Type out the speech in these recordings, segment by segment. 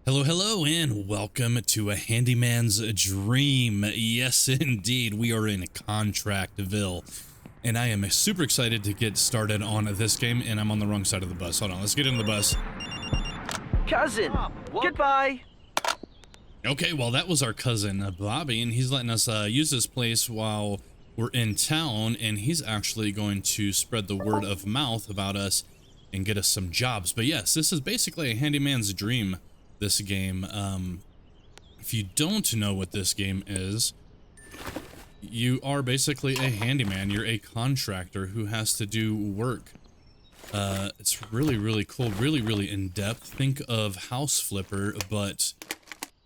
Hello, hello, and welcome to A Handyman's Dream. Yes, indeed, we are in ContractVille, and I am super excited to get started on this game, and I'm on the wrong side of the bus. Hold on, let's get in the bus. Cousin, goodbye. Okay, well, that was our cousin, Bobby, and he's letting us use this place while we're in town, and he's actually going to spread the word of mouth about us and get us some jobs. But yes, this is basically a handyman's dream, this game. If you don't know what this game is, you are basically a handyman. You're a contractor who has to do work. It's really, really cool, really in-depth. Think of House Flipper, but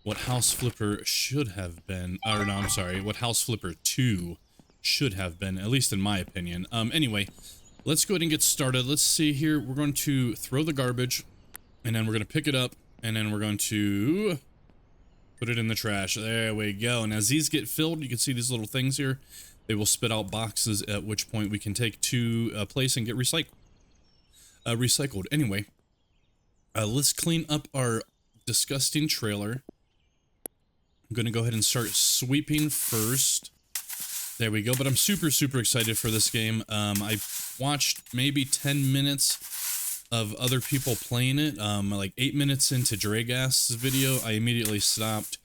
what House Flipper should have been, or no, I'm sorry, what House Flipper 2 should have been, at least in my opinion. Anyway, let's go ahead and get started. Let's see here. We're going to throw the garbage, and then we're going to pick it up, and then we're going to put it in the trash. There we go. And as these get filled, you can see these little things here. They will spit out boxes, at which point we can take to a place and get recycled. Anyway, let's clean up our disgusting trailer. I'm going to go ahead and start sweeping first. There we go. But I'm super excited for this game. I watched maybe 10 minutes of other people playing it. Like 8 minutes into Dragast's video, I immediately stopped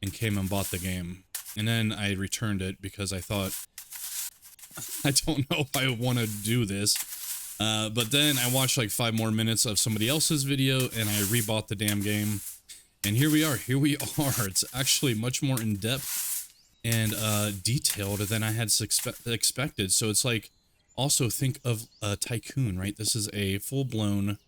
and came and bought the game. And then I returned it because I thought, I don't know if I want to do this. But then I watched like 5 more minutes of somebody else's video and I rebought the damn game. And here we are. It's actually much more in-depth and detailed than I had expected. So it's like, also think of a Tycoon, right? This is a full-blown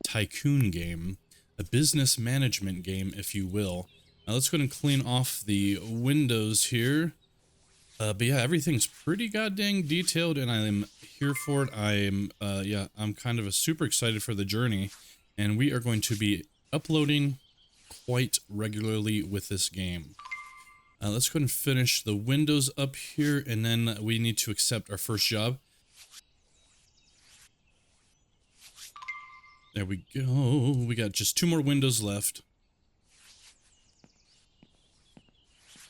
Tycoon game, a business management game, if you will. Now let's go ahead and clean off the windows here. But yeah, everything's pretty goddamn detailed, and I am here for it. I'm kind of super excited for the journey, and we are going to be uploading quite regularly with this game. Let's go ahead and finish the windows up here, and then we need to accept our first job. There we go. We got just 2 more windows left.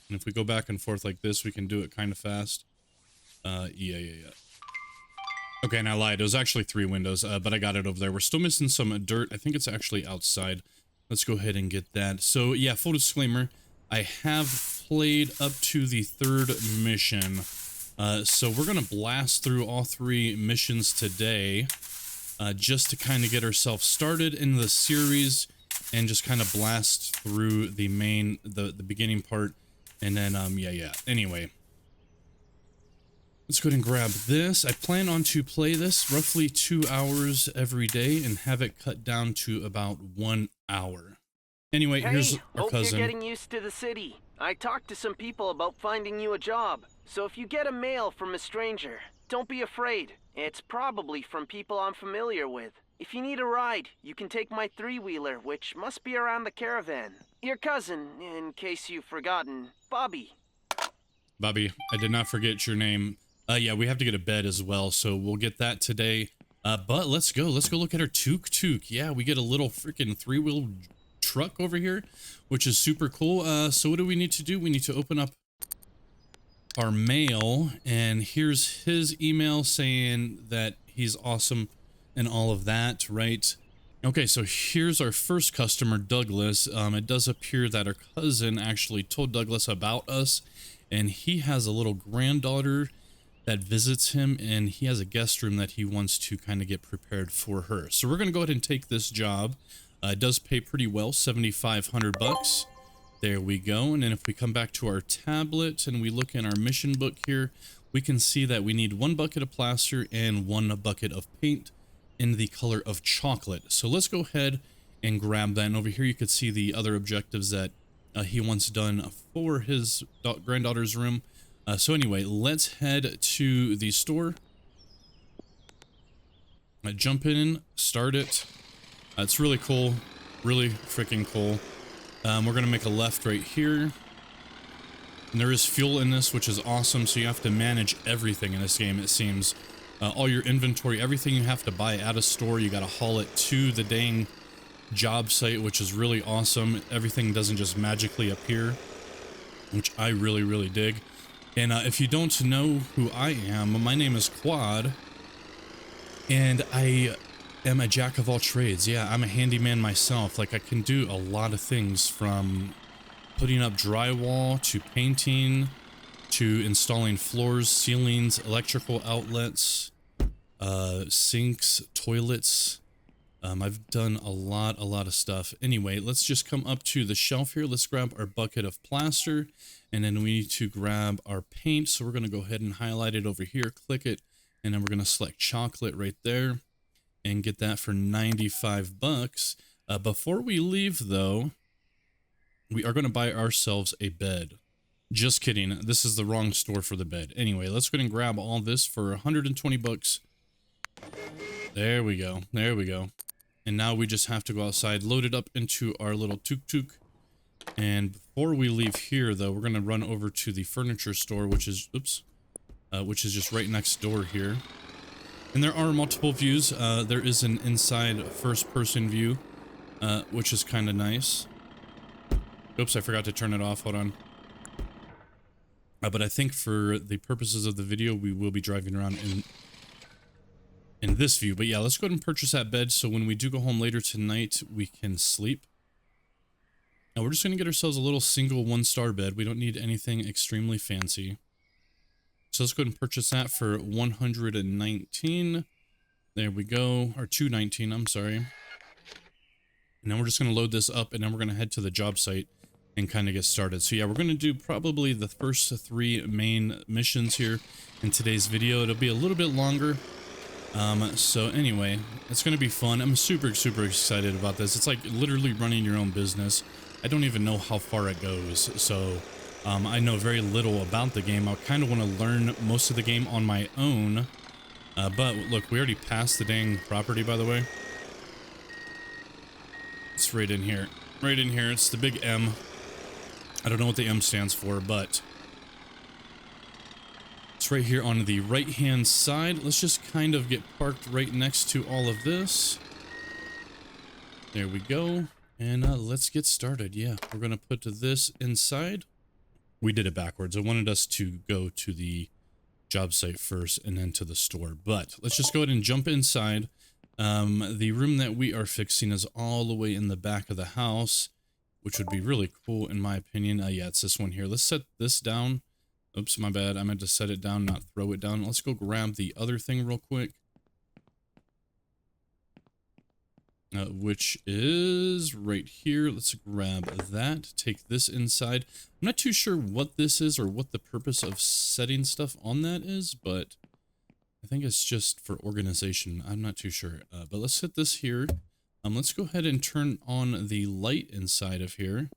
And if we go back and forth like this, we can do it kind of fast. Yeah. Okay, and I lied. It was actually 3 windows, but I got it over there. We're still missing some dirt. I think it's actually outside. Let's go ahead and get that. So, yeah, full disclaimer. I have played up to the 3rd mission. So we're going to blast through all 3 missions today. Just to kind of get ourselves started in the series and just kind of blast through the beginning part. And then, yeah. Anyway, let's go ahead and grab this. I plan on to play this roughly 2 hours every day and have it cut down to about 1 hour. Anyway, here's our hope cousin. You're getting used to the city. I talked to some people about finding you a job. So if you get a mail from a stranger, don't be afraid. It's probably from people I'm familiar with. If you need a ride, you can take my 3-wheeler, which must be around the caravan. Your cousin, in case you've forgotten, Bobby. Bobby, I did not forget your name. Yeah, we have to get a bed as well, so we'll get that today. But let's go look at our tuk-tuk. Yeah, we get a little freaking 3-wheel truck over here, which is super cool. So what do we need to do? We need to open up our mail, and here's his email saying that he's awesome and all of that, right? Okay, so here's our first customer, Douglas. It does appear that our cousin actually told Douglas about us, and he has a little granddaughter that visits him, and he has a guest room that he wants to kind of get prepared for her. So we're going to go ahead and take this job. It does pay pretty well, 7,500 bucks. There we go. And then if we come back to our tablet and we look in our mission book here, we can see that we need 1 bucket of plaster and 1 bucket of paint in the color of chocolate. So let's go ahead and grab that. And over here you can see the other objectives that he wants done for his granddaughter's room. So anyway, let's head to the store. Jump in, start it. It's really cool. Really freaking cool. We're going to make a left right here. And there is fuel in this, which is awesome. So you have to manage everything in this game, it seems. All your inventory, everything you have to buy at a store, you got to haul it to the dang job site, which is really awesome. Everything doesn't just magically appear, which I really, really dig. And if you don't know who I am, my name is Quad, and I am a jack of all trades. Yeah, I'm a handyman myself. Like, I can do a lot of things, from putting up drywall to painting to installing floors, ceilings, electrical outlets, sinks, toilets. I've done a lot of stuff. Anyway, let's just come up to the shelf here. Let's grab our bucket of plaster, and then we need to grab our paint. So we're going to go ahead and highlight it over here, click it, and then we're going to select chocolate right there and get that for 95 bucks. Before we leave though, we are going to buy ourselves a bed. Just kidding. This is the wrong store for the bed. Anyway, let's go ahead and grab all this for 120 bucks. There we go. There we go. And now we just have to go outside, load it up into our little tuk-tuk. And before we leave here, though, we're going to run over to the furniture store, which is, which is just right next door here. And there are multiple views. There is an inside first-person view, which is kind of nice. Oops, I forgot to turn it off. Hold on. But I think for the purposes of the video, we will be driving around in this view. But yeah, let's go ahead and purchase that bed so when we do go home later tonight, we can sleep. Now we're just going to get ourselves a little single 1-star bed. We don't need anything extremely fancy. So let's go ahead and purchase that for 119. There we go. Or 219, I'm sorry. And then we're just going to load this up, and then we're going to head to the job site and kind of get started. So yeah, we're going to do probably the first 3 main missions here in today's video. It'll be a little bit longer. So anyway, it's going to be fun. I'm super excited about this. It's like literally running your own business. I don't even know how far it goes. So, I know very little about the game. I kind of want to learn most of the game on my own. But look, we already passed the dang property, by the way. It's right in here. Right in here. It's the big M. I don't know what the M stands for, but it's right here on the right-hand side. Let's just kind of get parked right next to all of this. There we go. And let's get started. Yeah, we're going to put this inside. We did it backwards. I wanted us to go to the job site first and then to the store. But let's just go ahead and jump inside. The room that we are fixing is all the way in the back of the house, which would be really cool in my opinion. Yeah, it's this one here. Let's set this down. Oops, my bad. I meant to set it down, not throw it down. Let's go grab the other thing real quick. Which is right here. Let's grab that. Take this inside. I'm not too sure what this is or what the purpose of setting stuff on that is, but I think it's just for organization. I'm not too sure. But let's set this here. Let's go ahead and turn on the light inside of here.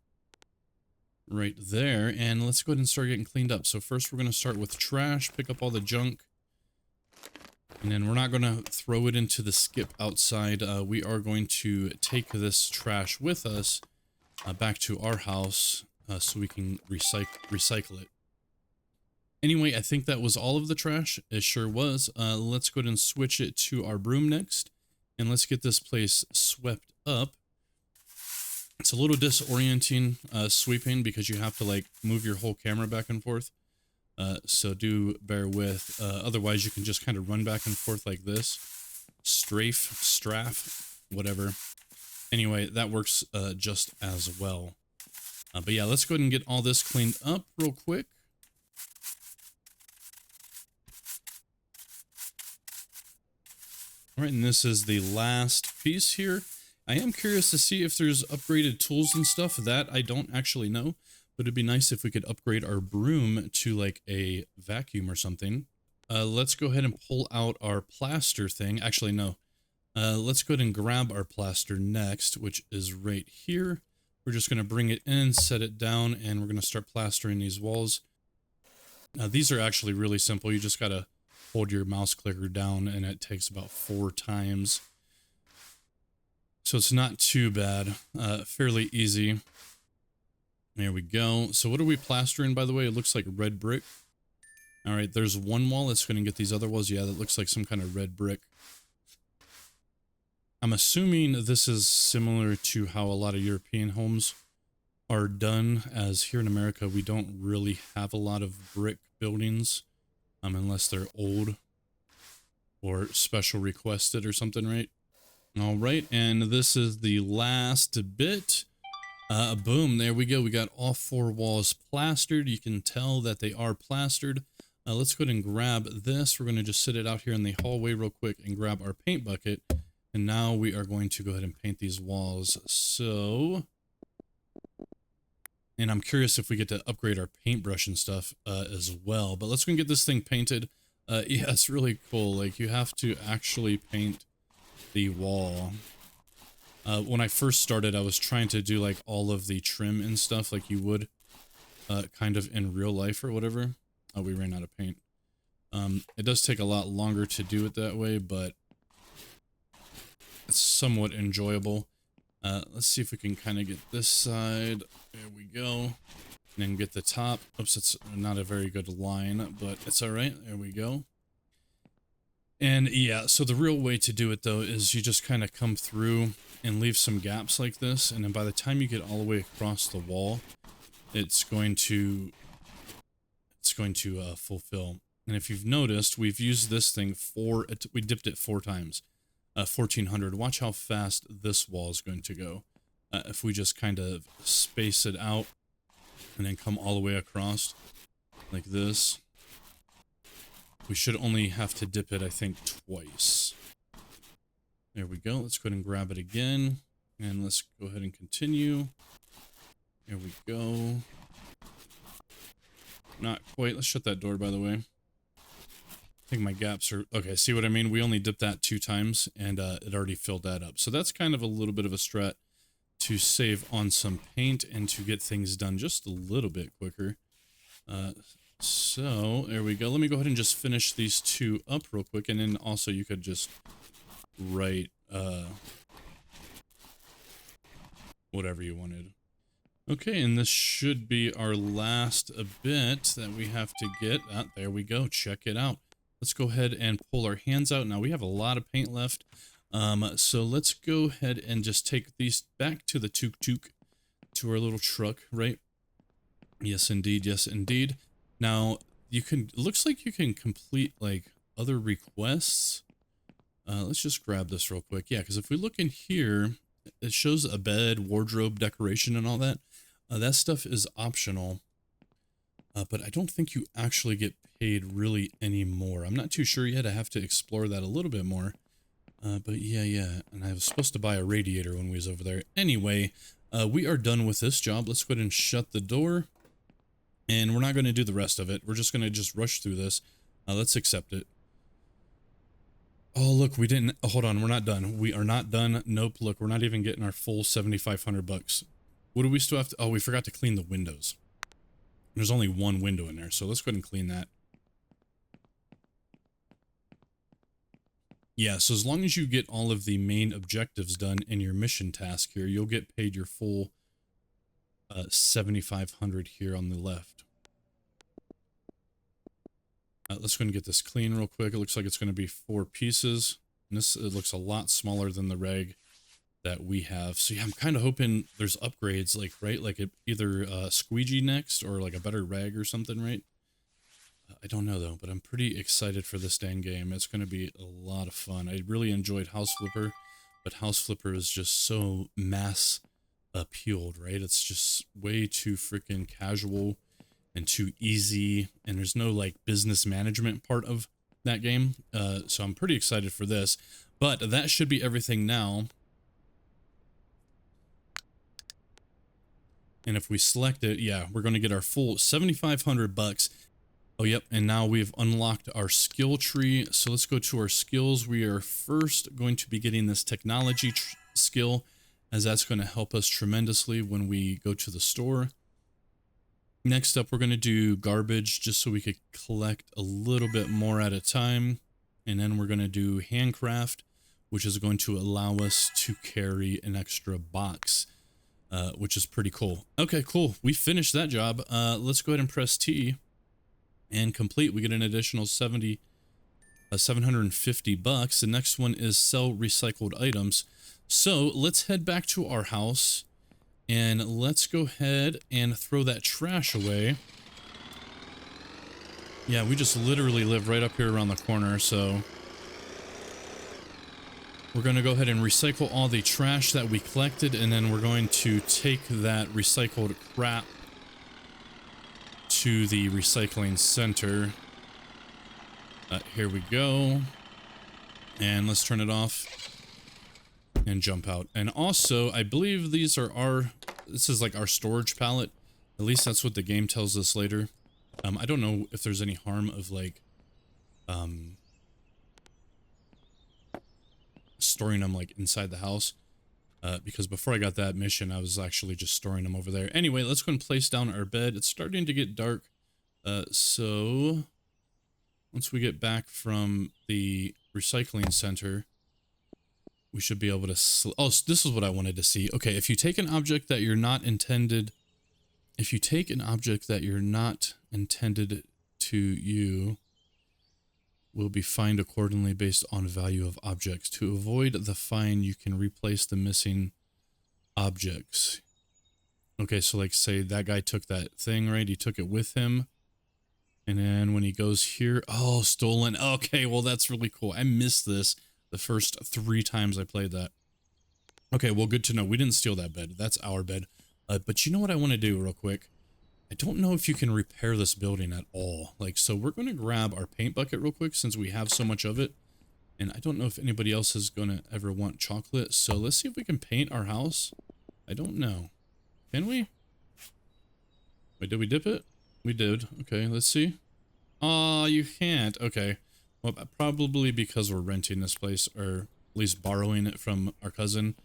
Right there, and let's go ahead and start getting cleaned up. So first we're going to start with trash, pick up all the junk, and then we're not going to throw it into the skip outside. We are going to take this trash with us back to our house so we can recycle it. Anyway, I think that was all of the trash. It sure was. Let's go ahead and switch it to our broom next, and let's get this place swept up. It's a little disorienting sweeping because you have to like move your whole camera back and forth. So do bear with. Otherwise, you can just kind of run back and forth like this. Strafe, whatever. Anyway, that works just as well. But yeah, let's go ahead and get all this cleaned up real quick. All right, and this is the last piece here. I am curious to see if there's upgraded tools and stuff. That I don't actually know, but it'd be nice if we could upgrade our broom to like a vacuum or something. Let's go ahead and pull out our plaster thing. Actually, no. Let's go ahead and grab our plaster next, which is right here. We're just going to bring it in, set it down, and we're going to start plastering these walls. Now, these are actually really simple. You just got to hold your mouse clicker down, and it takes about 4 times. So it's not too bad, fairly easy. There we go. So what are we plastering, by the way? It looks like red brick. All right, there's one wall. Let's go and get these other walls. Yeah, that looks like some kind of red brick. I'm assuming this is similar to how a lot of European homes are done, as here in America, we don't really have a lot of brick buildings, unless they're old or special requested or something, right? All right, and this is the last bit. Boom, there we go. We got all 4 walls plastered. You can tell that they are plastered. Let's go ahead and grab this. We're going to just sit it out here in the hallway real quick and grab our paint bucket. And now we are going to go ahead and paint these walls. So, and I'm curious if we get to upgrade our paintbrush and stuff as well. But let's go and get this thing painted. Yeah, it's really cool. Like, you have to actually paint the wall. When I first started, I was trying to do like all of the trim and stuff like you would kind of in real life or whatever. Oh, we ran out of paint. It does take a lot longer to do it that way, but it's somewhat enjoyable. Let's see if we can kind of get this side. There we go. And then get the top. Oops, it's not a very good line, but it's all right. There we go. And yeah, so the real way to do it though is you just kind of come through and leave some gaps like this, and then by the time you get all the way across the wall, it's going to fulfill. And if you've noticed, we've used this thing we dipped it 4 times, 1400. Watch how fast this wall is going to go. If we just kind of space it out and then come all the way across like this. We should only have to dip it, I think, twice. There we go. Let's go ahead and grab it again. And let's go ahead and continue. There we go. Not quite. Let's shut that door, by the way. I think my gaps are... Okay, see what I mean? We only dipped that 2 times, and it already filled that up. So that's kind of a little bit of a strat to save on some paint and to get things done just a little bit quicker. So, there we go. Let me go ahead and just finish these 2 up real quick, and then also you could just write whatever you wanted. Okay, and this should be our last bit that we have to get. There we go. Check it out. Let's go ahead and pull our hands out. Now, we have a lot of paint left. So let's go ahead and just take these back to the tuk-tuk, to our little truck, right? Yes, indeed. Yes, indeed. Now, you can, it looks like you can complete, like, other requests. Let's just grab this real quick. Yeah, because if we look in here, it shows a bed, wardrobe, decoration, and all that. That stuff is optional. But I don't think you actually get paid really anymore. I'm not too sure yet. I have to explore that a little bit more. But yeah. And I was supposed to buy a radiator when we was over there. Anyway, we are done with this job. Let's go ahead and shut the door. And we're not going to do the rest of it. We're just going to just rush through this. Let's accept it. Oh, look, we didn't... Oh, hold on, we're not done. We are not done. Nope, look, we're not even getting our full 7,500 bucks. What do we still have to... Oh, we forgot to clean the windows. There's only 1 window in there, so let's go ahead and clean that. Yeah, so as long as you get all of the main objectives done in your mission task here, you'll get paid your full 7,500 here on the left. Let's go and get this clean real quick. It looks like it's going to be 4 pieces. And this, it looks a lot smaller than the reg that we have. So yeah, I'm kind of hoping there's upgrades, like, right? Like either squeegee next or like a better rag or something, right? I don't know though, but I'm pretty excited for this dang game. It's going to be a lot of fun. I really enjoyed House Flipper, but House Flipper is just so mass appealed, right? It's just way too freaking casual and too easy, and there's no like business management part of that game. So I'm pretty excited for this, but that should be everything now. And if we select it, yeah, we're going to get our full 7,500 bucks. Oh, yep. And now we've unlocked our skill tree. So let's go to our skills. We are first going to be getting this technology skill, as that's going to help us tremendously when we go to the store. Next up, we're going to do garbage just so we could collect a little bit more at a time. And then we're going to do handcraft, which is going to allow us to carry an extra box, which is pretty cool. Okay, cool. We finished that job. Let's go ahead and press T and complete. We get an additional 70 $750. The next one is sell recycled items. So let's head back to our house and let's go ahead and throw that trash away. Yeah, we just literally live right up here around the corner, so we're going to go ahead and recycle all the trash that we collected, and then we're going to take that recycled crap to the recycling center. Here we go. And let's turn it off and jump out. And also, I believe these are this is like our storage pallet. At least that's what the game tells us later. I don't know if there's any harm of like, storing them like inside the house. Because before I got that mission, I was actually just storing them over there. Anyway, let's go and place down our bed. It's starting to get dark. So once we get back from the recycling center, we should be able to... Oh, so this is what I wanted to see. Okay, if you take an object that you're not intended... If you take an object that you're not intended to you, will be fined accordingly based on value of objects. To avoid the fine, you can replace the missing objects. Okay, so like say that guy took that thing, right? He took it with him. And then when he goes here, oh, stolen. Okay, well, that's really cool. I missed this the first 3 times I played that. Okay, well, good to know. We didn't steal that bed. That's our bed. But you know what I want to do real quick? I don't know if you can repair this building at all. Like, so we're going to grab our paint bucket real quick since we have so much of it. And I don't know if anybody else is going to ever want chocolate. So let's see if we can paint our house. I don't know. Can we? Wait, did we dip it? We did. Okay, let's see. Oh, you can't. Okay. Well, probably because we're renting this place, or at least borrowing it from our cousin.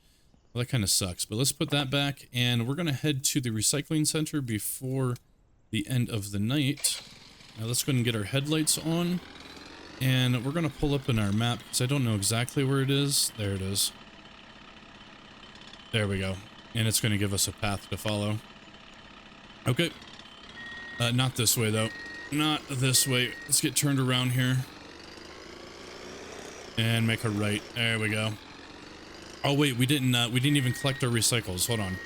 Well, that kind of sucks, but let's put that back, and we're going to head to the recycling center before the end of the night. Now let's go ahead and get our headlights on, and we're going to pull up in our map, because I don't know exactly where it is. There it is. There we go. And it's going to give us a path to follow. Okay. Not this way, though. Not this way. Let's get turned around here. And make a right. There we go. Oh wait, we didn't even collect our recycles. Hold on.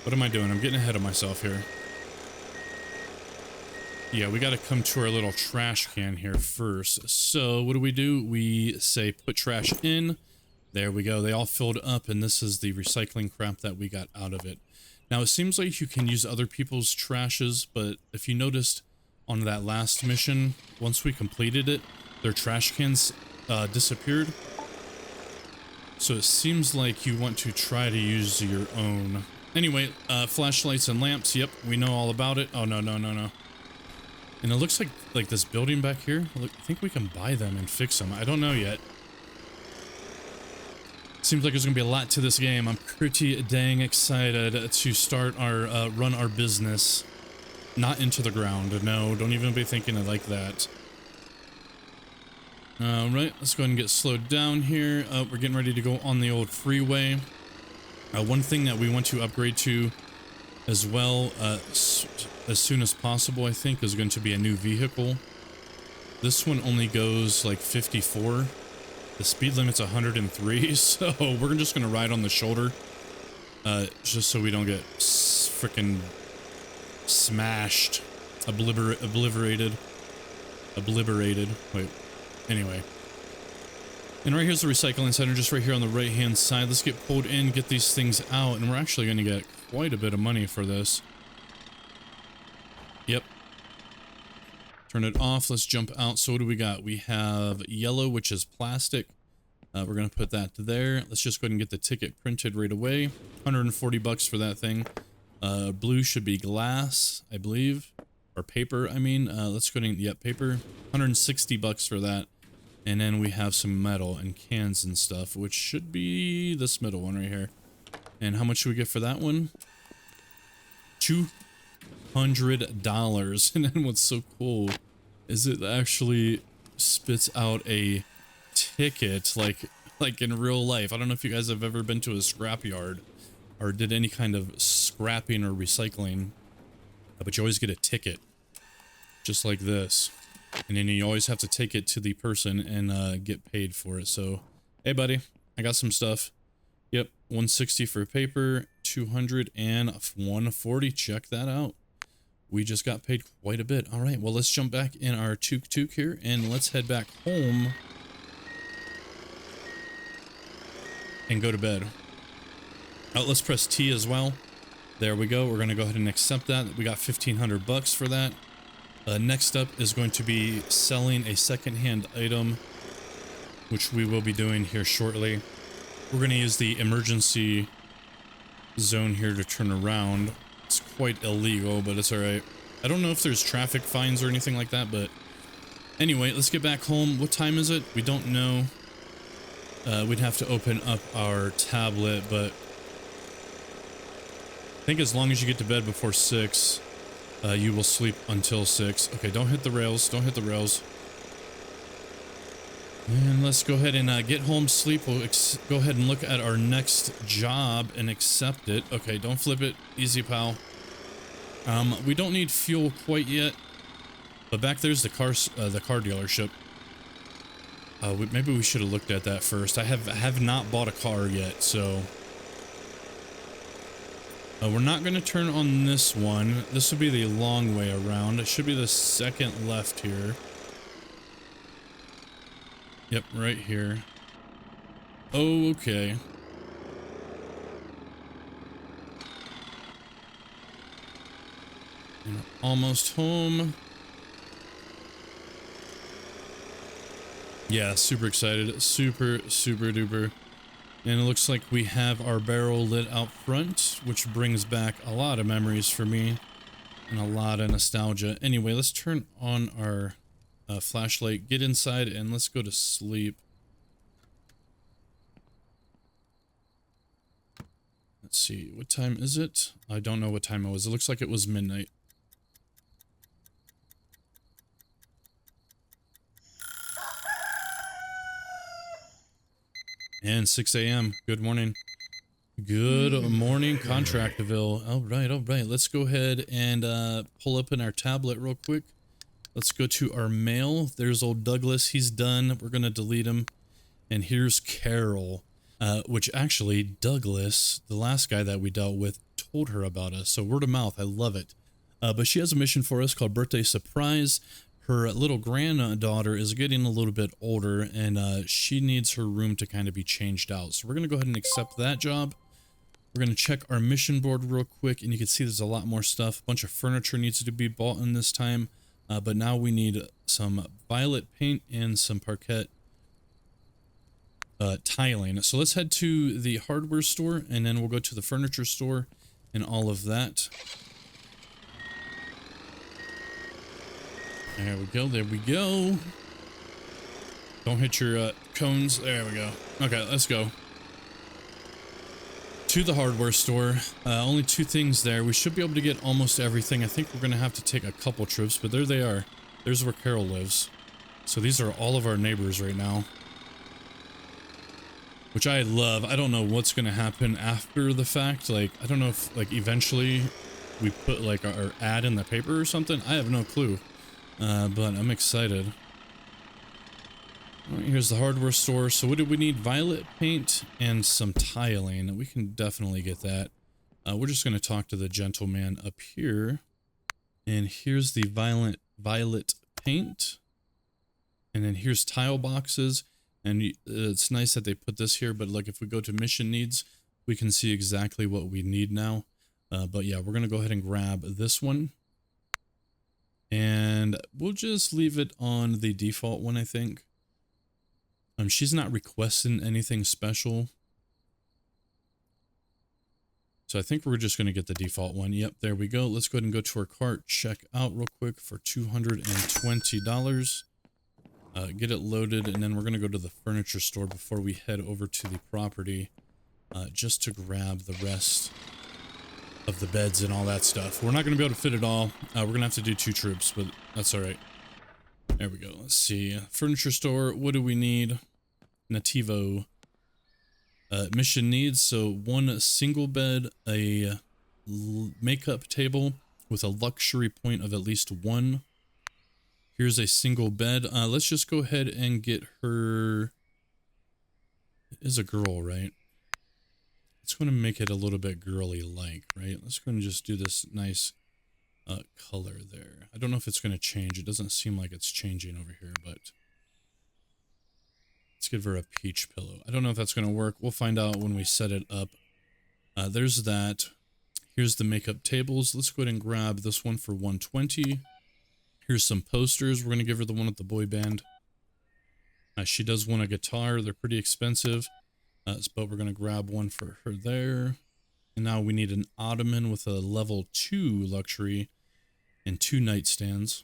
What am I doing? I'm getting ahead of myself here. Yeah, we got to come to our little trash can here first. So what do? We say put trash in. There we go. They all filled up, and this is the recycling crap that we got out of it. Now it seems like you can use other people's trashes, but if you noticed on that last mission, once we completed it, their trash cans disappeared. So it seems like you want to try to use your own. Anyway, flashlights and lamps. Yep, we know all about it. Oh, no. And it looks like this building back here. Look, I think we can buy them and fix them. I don't know yet. Seems like there's going to be a lot to this game. I'm pretty dang excited to start our, run our business. Not into the ground. No, don't even be thinking it like that. Alright, let's go ahead and get slowed down here. We're getting ready to go on the old freeway. One thing that we want to upgrade to as well, as soon as possible, I think, is going to be a new vehicle. This one only goes like 54. The speed limit's 103, so we're just going to ride on the shoulder. Just so we don't get freaking smashed. Obliterated. Wait. Anyway. And right here's the recycling center, just right here on the right-hand side. Let's get pulled in, get these things out, and we're actually going to get quite a bit of money for this. Yep. Turn it off. Let's jump out. So what do we got? We have yellow, which is plastic. We're going to put that there. Let's just go ahead and get the ticket printed right away. 140 bucks for that thing. Blue should be glass, I believe. Or paper, I mean. Let's go ahead and, yep, paper. 160 bucks for that. And then we have some metal and cans and stuff, which should be this middle one right here. And how much should we get for that one? $200. And then what's so cool is it actually spits out a ticket like in real life. I don't know if you guys have ever been to a scrapyard or did any kind of scrapping or recycling, but you always get a ticket just like this. And then you always have to take it to the person and get paid for it. So, hey buddy, I got some stuff. Yep, 160 for paper, 200 and 140. Check that out. We just got paid quite a bit. All right, well, let's jump back in our tuk-tuk here and let's head back home and go to bed. Let's press T as well. There we go. We're going to go ahead and accept that. We got 1,500 bucks for that. Next up is going to be selling a secondhand item, which we will be doing here shortly. We're going to use the emergency zone here to turn around. It's quite illegal, but it's all right. I don't know if there's traffic fines or anything like that, but anyway, let's get back home. What time is it? We don't know. We'd have to open up our tablet, but I think as long as you get to bed before 6, you will sleep until 6. Okay, don't hit the rails. Don't hit the rails. And let's go ahead and get home, sleep. We'll go ahead and look at our next job and accept it. Okay, don't flip it. Easy, pal. We don't need fuel quite yet, but back there's the car dealership. Maybe we should have looked at that first. I have not bought a car yet, so we're not going to turn on this one. This will be the long way around. It should be the second left here. Yep, right here. Oh, okay. And we're almost home. Yeah, super excited. Super duper. And it looks like we have our barrel lit out front, which brings back a lot of memories for me and a lot of nostalgia. Anyway, let's turn on our flashlight, get inside, and let's go to sleep. Let's see, what time is it? I don't know what time it was. It looks like it was midnight. And 6 a.m. Good morning. Good morning, ContractVille. All right. Let's go ahead and pull up in our tablet real quick. Let's go to our mail. There's old Douglas. He's done. We're going to delete him. And here's Carol, which actually Douglas, the last guy that we dealt with, told her about us. So word of mouth. I love it. But she has a mission for us called Birthday Surprise. Her little granddaughter is getting a little bit older, and she needs her room to kind of be changed out. So we're going to go ahead and accept that job. We're going to check our mission board real quick, and you can see there's a lot more stuff. A bunch of furniture needs to be bought in this time. But now we need some violet paint and some parquet tiling. So let's head to the hardware store, and then we'll go to the furniture store and all of that. There we go. There we go. Don't hit your cones. There we go. Okay, let's go. To the hardware store. Only 2 things there. We should be able to get almost everything. I think we're going to have to take a couple trips, but there they are. There's where Carol lives. So these are all of our neighbors right now, which I love. I don't know what's going to happen after the fact. Like, I don't know if, like, eventually we put, like, our ad in the paper or something. I have no clue, but I'm excited. All right, here's the hardware store. So what do we need? Violet paint and some tiling. We can definitely get that. We're just going to talk to the gentleman up here. And here's the violet paint. And then here's tile boxes. And it's nice that they put this here. But like if we go to mission needs, we can see exactly what we need now. But yeah, we're going to go ahead and grab this one. And we'll just leave it on the default one, I think. She's not requesting anything special. So I think we're just going to get the default one. Yep, there we go. Let's go ahead and go to our cart, check out real quick for $220. Get it loaded, and then we're going to go to the furniture store before we head over to the property just to grab the rest of the beds and all that stuff. We're not going to be able to fit it all. We're going to have to do 2 trips, but that's all right. There we go. Let's see. Furniture store. What do we need? Nativo. Mission needs. So 1 single bed, a makeup table with a luxury point of at least 1. Here's a single bed. Let's just go ahead and get her. It is a girl, right? It's going to make it a little bit girly-like, right? Let's go and just do this nice color there. I don't know if it's going to change. It doesn't seem like it's changing over here, but let's give her a peach pillow. I don't know if that's going to work. We'll find out when we set it up. There's that. Here's the makeup tables. Let's go ahead and grab this one for 120. Here's some posters. We're going to give her the one with the boy band. She does want a guitar. They're pretty expensive. But we're going to grab one for her there. And now we need an ottoman with a level 2 luxury and 2 nightstands.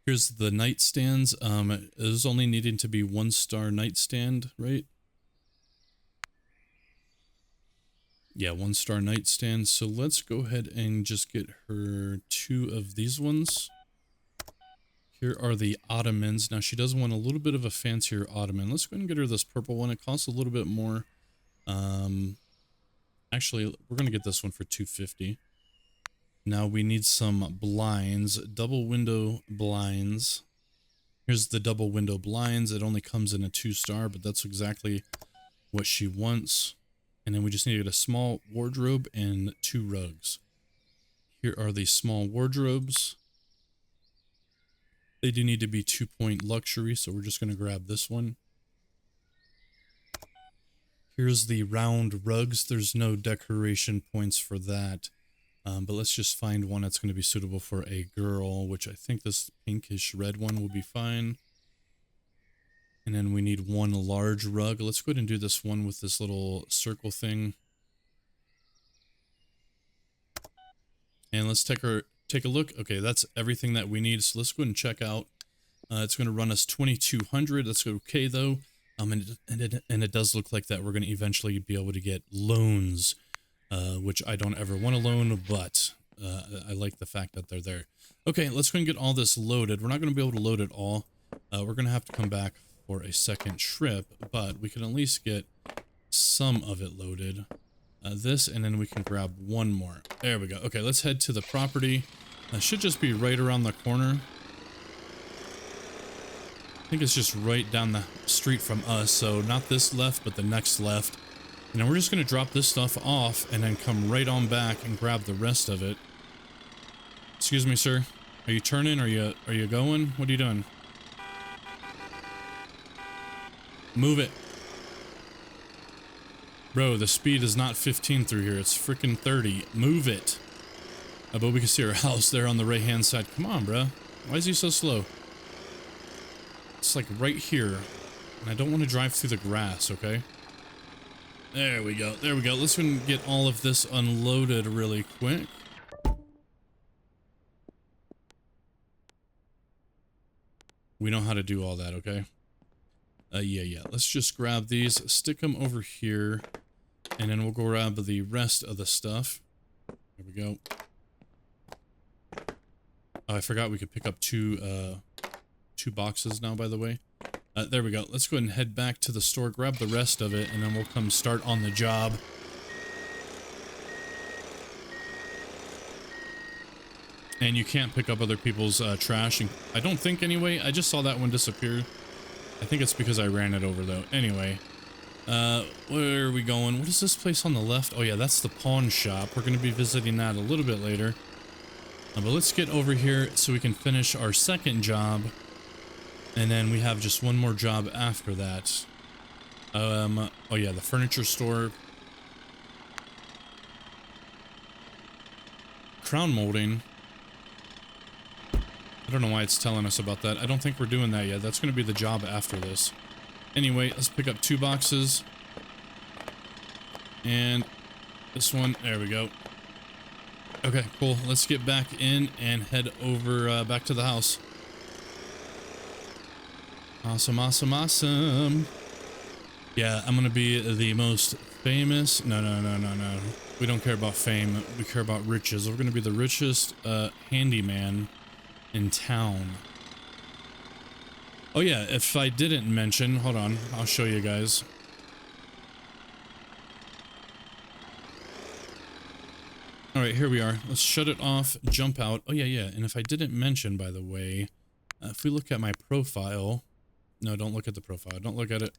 Here's the nightstands. It is only needing to be 1-star nightstand, right? Yeah, 1-star nightstand. So let's go ahead and just get her 2 of these ones. Here are the ottomans. Now she does want a little bit of a fancier ottoman. Let's go ahead and get her this purple one. It costs a little bit more. Actually, we're going to get this one for 250. Now we need some blinds, double window blinds. Here's the double window blinds. It only comes in a 2-star, but that's exactly what she wants. And then we just need to get a small wardrobe and 2 rugs. Here are the small wardrobes. They do need to be 2-point luxury, so we're just going to grab this one. Here's the round rugs. There's no decoration points for that. But let's just find one that's going to be suitable for a girl, which I think this pinkish red one will be fine. And then we need 1 large rug. Let's go ahead and do this one with this little circle thing. And let's take a look. Okay, that's everything that we need. So let's go ahead and check out. It's going to run us 2,200. That's okay though. And it does look like that we're going to eventually be able to get loans, which I don't ever want a loan, but I like the fact that they're there. Okay, let's go and get all this loaded. We're not going to be able to load it all. We're going to have to come back for a second trip, but we can at least get some of it loaded. This, and then we can grab one more. There we go. Okay, let's head to the property. That should just be right around the corner. I think it's just right down the street from us, so not this left, but the next left. And then we're just going to drop this stuff off and then come right on back and grab the rest of it. Excuse me, sir. Are you turning? Are you going? What are you doing? Move it. Bro, the speed is not 15 through here. It's freaking 30. Move it. But we can see our house there on the right-hand side. Come on, bro. Why is he so slow? It's like right here. And I don't want to drive through the grass, okay? There we go. There we go. Let's go and get all of this unloaded really quick. We know how to do all that, okay? Yeah. Let's just grab these, stick them over here, and then we'll go grab the rest of the stuff. There we go. Oh, I forgot we could pick up two boxes now, by the way. There we go. Let's go ahead and head back to the store, grab the rest of it, and then we'll come start on the job. And you can't pick up other people's trash. I don't think, anyway. I just saw that one disappear. I think it's because I ran it over, though. Anyway, where are we going? What is this place on the left? Oh, yeah, that's the pawn shop. We're going to be visiting that a little bit later. But let's get over here so we can finish our second job. And then we have just one more job after that. Oh, yeah, the furniture store. Crown molding. I don't know why it's telling us about that. I don't think we're doing that yet. That's going to be the job after this. Anyway, let's pick up 2 boxes. And this one. There we go. Okay, cool. Let's get back in and head over back to the house. Awesome, awesome, awesome. Yeah, I'm going to be the most famous. No. We don't care about fame. We care about riches. We're going to be the richest handyman in town. Oh yeah, if I didn't mention, hold on, I'll show you guys. All right, here we are. Let's shut it off, jump out. Oh yeah, and if I didn't mention, by the way, If we look at my profile, no, don't look at the profile. Don't look at it.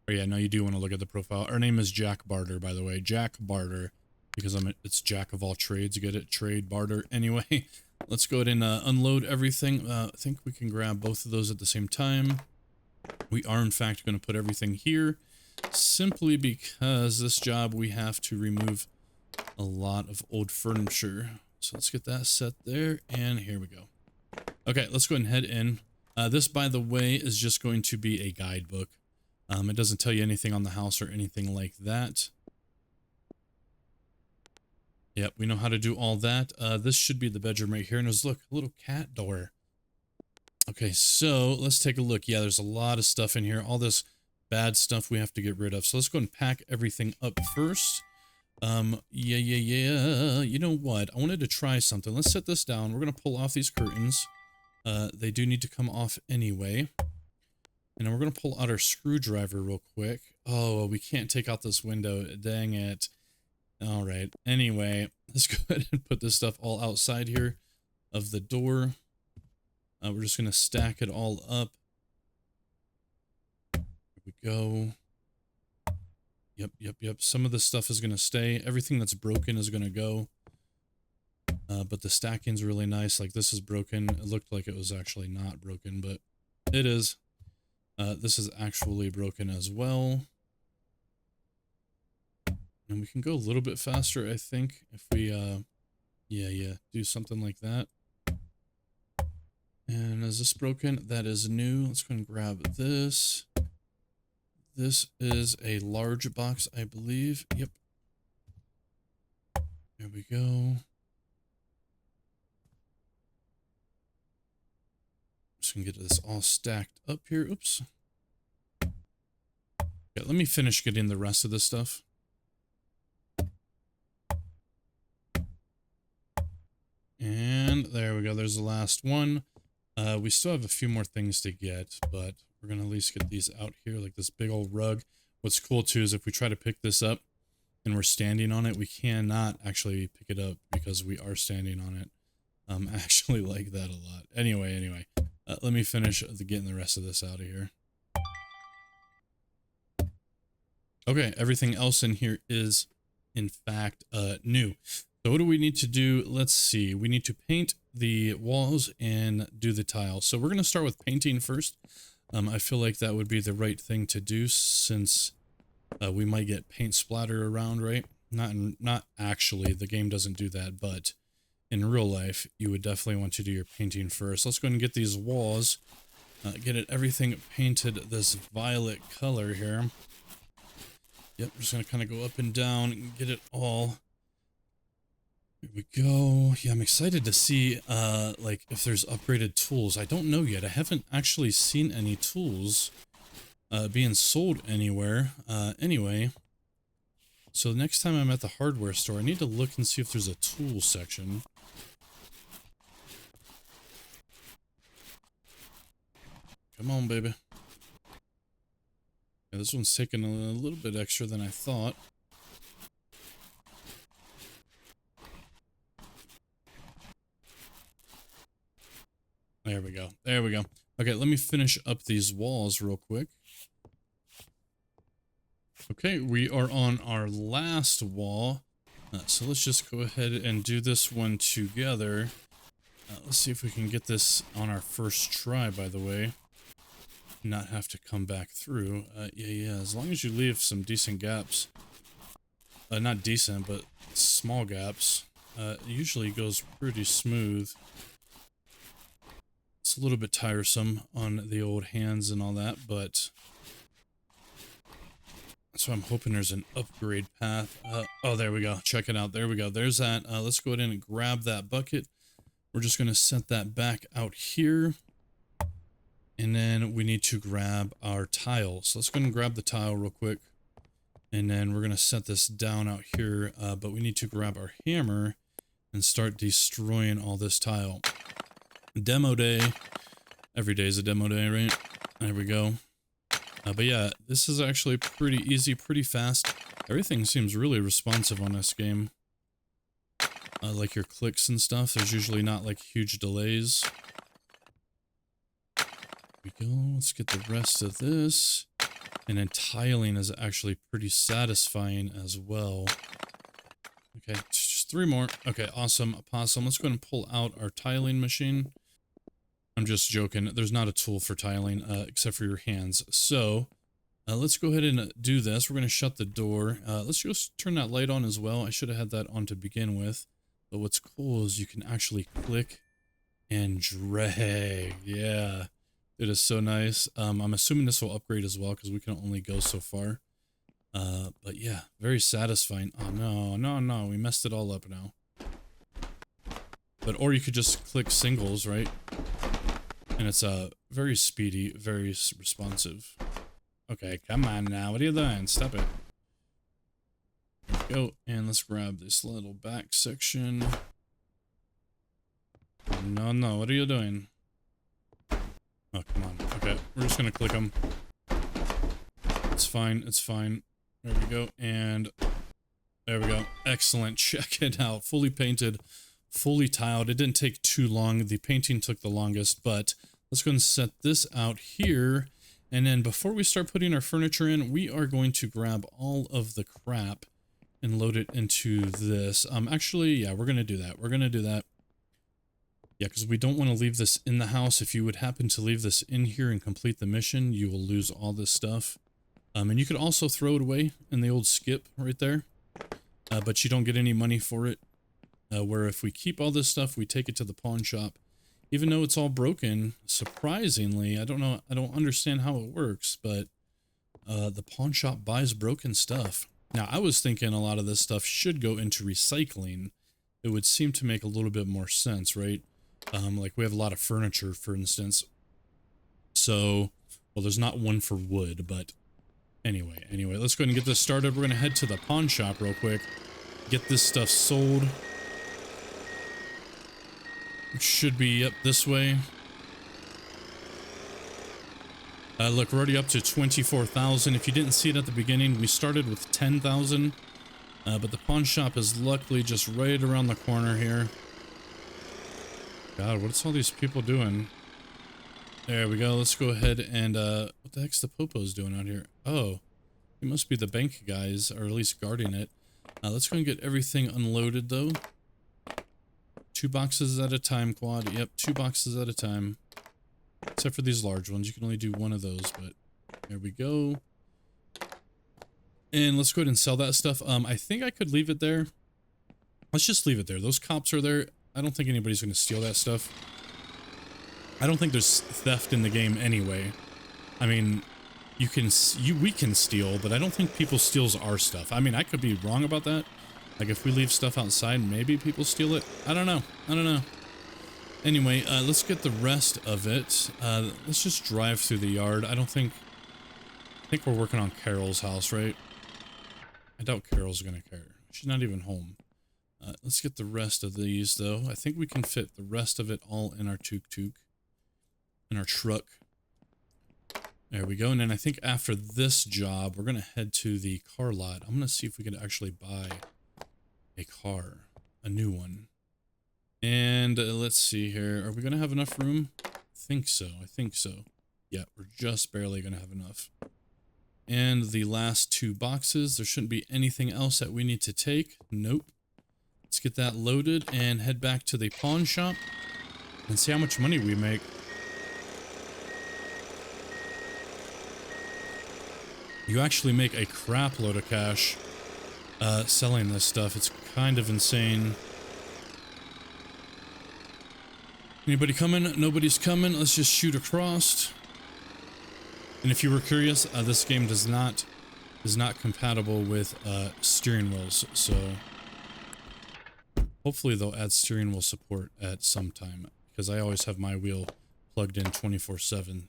Oh yeah, no, you do want to look at the profile. Our name is Jack Barter, by the way. Jack Barter, because it's Jack of all trades. You get it? Trade, barter. Anyway, let's go ahead and unload everything. I think we can grab both of those at the same time. We are, in fact, going to put everything here, simply because this job we have to remove a lot of old furniture. So let's get that set there, and here we go. Okay, let's go ahead and head in. This, by the way, is just going to be a guidebook. It doesn't tell you anything on the house or anything like that. Yep, we know how to do all that. This should be the bedroom right here, and there's, look, a little cat door. Okay, so let's take a look. Yeah, there's a lot of stuff in here. All this bad stuff we have to get rid of. So let's go and pack everything up first. Yeah. You know what? I wanted to try something. Let's set this down. We're going to pull off these curtains. They do need to come off anyway. And then we're going to pull out our screwdriver real quick. Oh, we can't take out this window. Dang it. All right. Anyway, let's go ahead and put this stuff all outside here of the door. We're just going to stack it all up. Here we go. Yep. Some of this stuff is going to stay. Everything that's broken is going to go. But the stacking's really nice. Like, this is broken. It looked like it was actually not broken, but it is. This is actually broken as well. And we can go a little bit faster, I think, if we, do something like that. And is this broken? That is new. Let's go and grab this. This is a large box, I believe. Yep. There we go. Just gonna get this all stacked up here. Oops. Yeah, let me finish getting the rest of this stuff. And there we go. There's the last one. We still have a few more things to get, but we're going to at least get these out here, like this big old rug. What's cool, too, is if we try to pick this up and we're standing on it, we cannot actually pick it up because we are standing on it. I actually like that a lot. Anyway, let me finish getting the rest of this out of here. Okay, everything else in here is, in fact, new. So what do we need to do? Let's see. We need to paint the walls and do the tile. So we're going to start with painting first. I feel like that would be the right thing to do since we might get paint splatter around, right? Not actually. The game doesn't do that, but in real life, you would definitely want to do your painting first. Let's go ahead and get these walls. Get everything painted this violet color here. Yep, we're just going to kind of go up and down and get it all. Here we go. Yeah, I'm excited to see, like, if there's upgraded tools. I don't know yet. I haven't actually seen any tools being sold anywhere. Anyway, so next time I'm at the hardware store, I need to look and see if there's a tool section. Come on, baby. Yeah, this one's taking a little bit extra than I thought. There we go. There we go. Okay, let me finish up these walls real quick. Okay, we are on our last wall. So let's just go ahead and do this one together. Let's see if we can get this on our first try, by the way. Not have to come back through. Yeah, as long as you leave some decent gaps. Not decent, but small gaps. It usually goes pretty smooth. It's a little bit tiresome on the old hands and all that, but so I'm hoping there's an upgrade path. Oh, there we go. Check it out. There we go. There's that. Let's go ahead and grab that bucket. We're just going to set that back out here. And then we need to grab our tile. So let's go ahead and grab the tile real quick. And then we're going to set this down out here. But we need to grab our hammer and start destroying all this tile. Demo day. Every day is a demo day, right? There we go. But yeah, this is actually pretty easy, pretty fast. Everything seems really responsive on this game. Like your clicks and stuff, there's usually not like huge delays. we go. Let's get the rest of this. And then tiling is actually pretty satisfying as well. Okay, just 3 more. Okay, awesome. A possum. Let's go ahead and pull out our tiling machine. I'm just joking. There's not a tool for tiling except for your hands. So let's go ahead and do this. We're going to shut the door. Let's just turn that light on as well. I should have had that on to begin with. But what's cool is you can actually click and drag. Yeah, it is so nice. I'm assuming this will upgrade as well because we can only go so far. But yeah, very satisfying. Oh no, we messed it all up now. But, or you could just click singles, right? And it's very speedy, very responsive. Okay, come on now. What are you doing? Stop it. There we go. And let's grab this little back section. No, what are you doing? Oh, come on. Okay, we're just gonna click them. It's fine, it's fine. There we go, and there we go. Excellent. Check it out. Fully painted, fully tiled. It didn't take too long. The painting took the longest, but let's go and set this out here. And then before we start putting our furniture in, we are going to grab all of the crap and load it into this. Actually, yeah, we're going to do that. We're going to do that. Yeah, because we don't want to leave this in the house. If you would happen to leave this in here and complete the mission, you will lose all this stuff. And you could also throw it away in the old skip right there. But you don't get any money for it. Where if we keep all this stuff, we take it to the pawn shop. Even though it's all broken, surprisingly, I don't understand how it works, but the pawn shop buys broken stuff. Now, I was thinking a lot of this stuff should go into recycling. It would seem to make a little bit more sense, right? Like we have a lot of furniture, for instance. So, well, there's not one for wood, but anyway, let's go ahead and get this started. We're going to head to the pawn shop real quick, get this stuff sold. It should be up this way. Look, we're already up to 24,000. If you didn't see it at the beginning, we started with 10,000. But the pawn shop is luckily just right around the corner here. God, what's all these people doing? There we go. Let's go ahead and, what the heck's the Popos doing out here? Oh, it must be the bank guys, or at least guarding it. Let's go and get everything unloaded, though. 2 boxes at a time, Quad. Yep, 2 boxes at a time. Except for these large ones. You can only do 1 of those, but there we go. And let's go ahead and sell that stuff. I think I could leave it there. Let's just leave it there. Those cops are there. I don't think anybody's going to steal that stuff. I don't think there's theft in the game anyway. I mean, we can steal, but I don't think people steals our stuff. I mean, I could be wrong about that. Like if we leave stuff outside, maybe people steal it. I don't know. Anyway, let's get the rest of it. Let's just drive through the yard. I think we're working on Carol's house, right? I doubt Carol's gonna care. She's not even home. Let's get the rest of these, though. I think we can fit the rest of it all in our tuk-tuk. In our truck. There we go. And then I think after this job, we're gonna head to the car lot. I'm gonna see if we can actually buy a car. A new one. And let's see here. Are we going to have enough room? I think so. Yeah, we're just barely going to have enough. And the last 2 boxes. There shouldn't be anything else that we need to take. Nope. Let's get that loaded and head back to the pawn shop and see how much money we make. You actually make a crap load of cash selling this stuff. It's kind of insane. Anybody coming? Nobody's coming. Let's just shoot across. And if you were curious, this game is not compatible with steering wheels. So hopefully they'll add steering wheel support at some time, because I always have my wheel plugged in 24/7.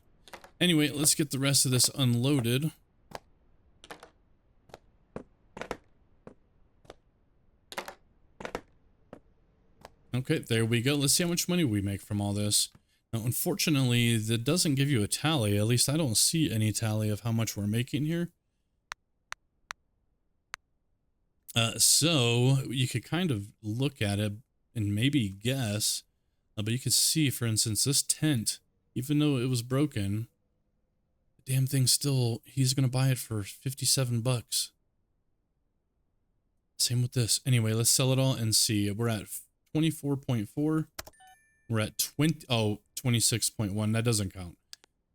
Anyway, let's get the rest of this unloaded. Okay, there we go. Let's see how much money we make from all this. Now, unfortunately, that doesn't give you a tally. At least I don't see any tally of how much we're making here. So you could kind of look at it and maybe guess, but you could see, for instance, this tent, Even though it was broken, the damn thing still, he's going to buy it for 57 bucks. Same with this. Anyway, let's sell it all and see. We're at 24.4. We're at 26.1. That doesn't count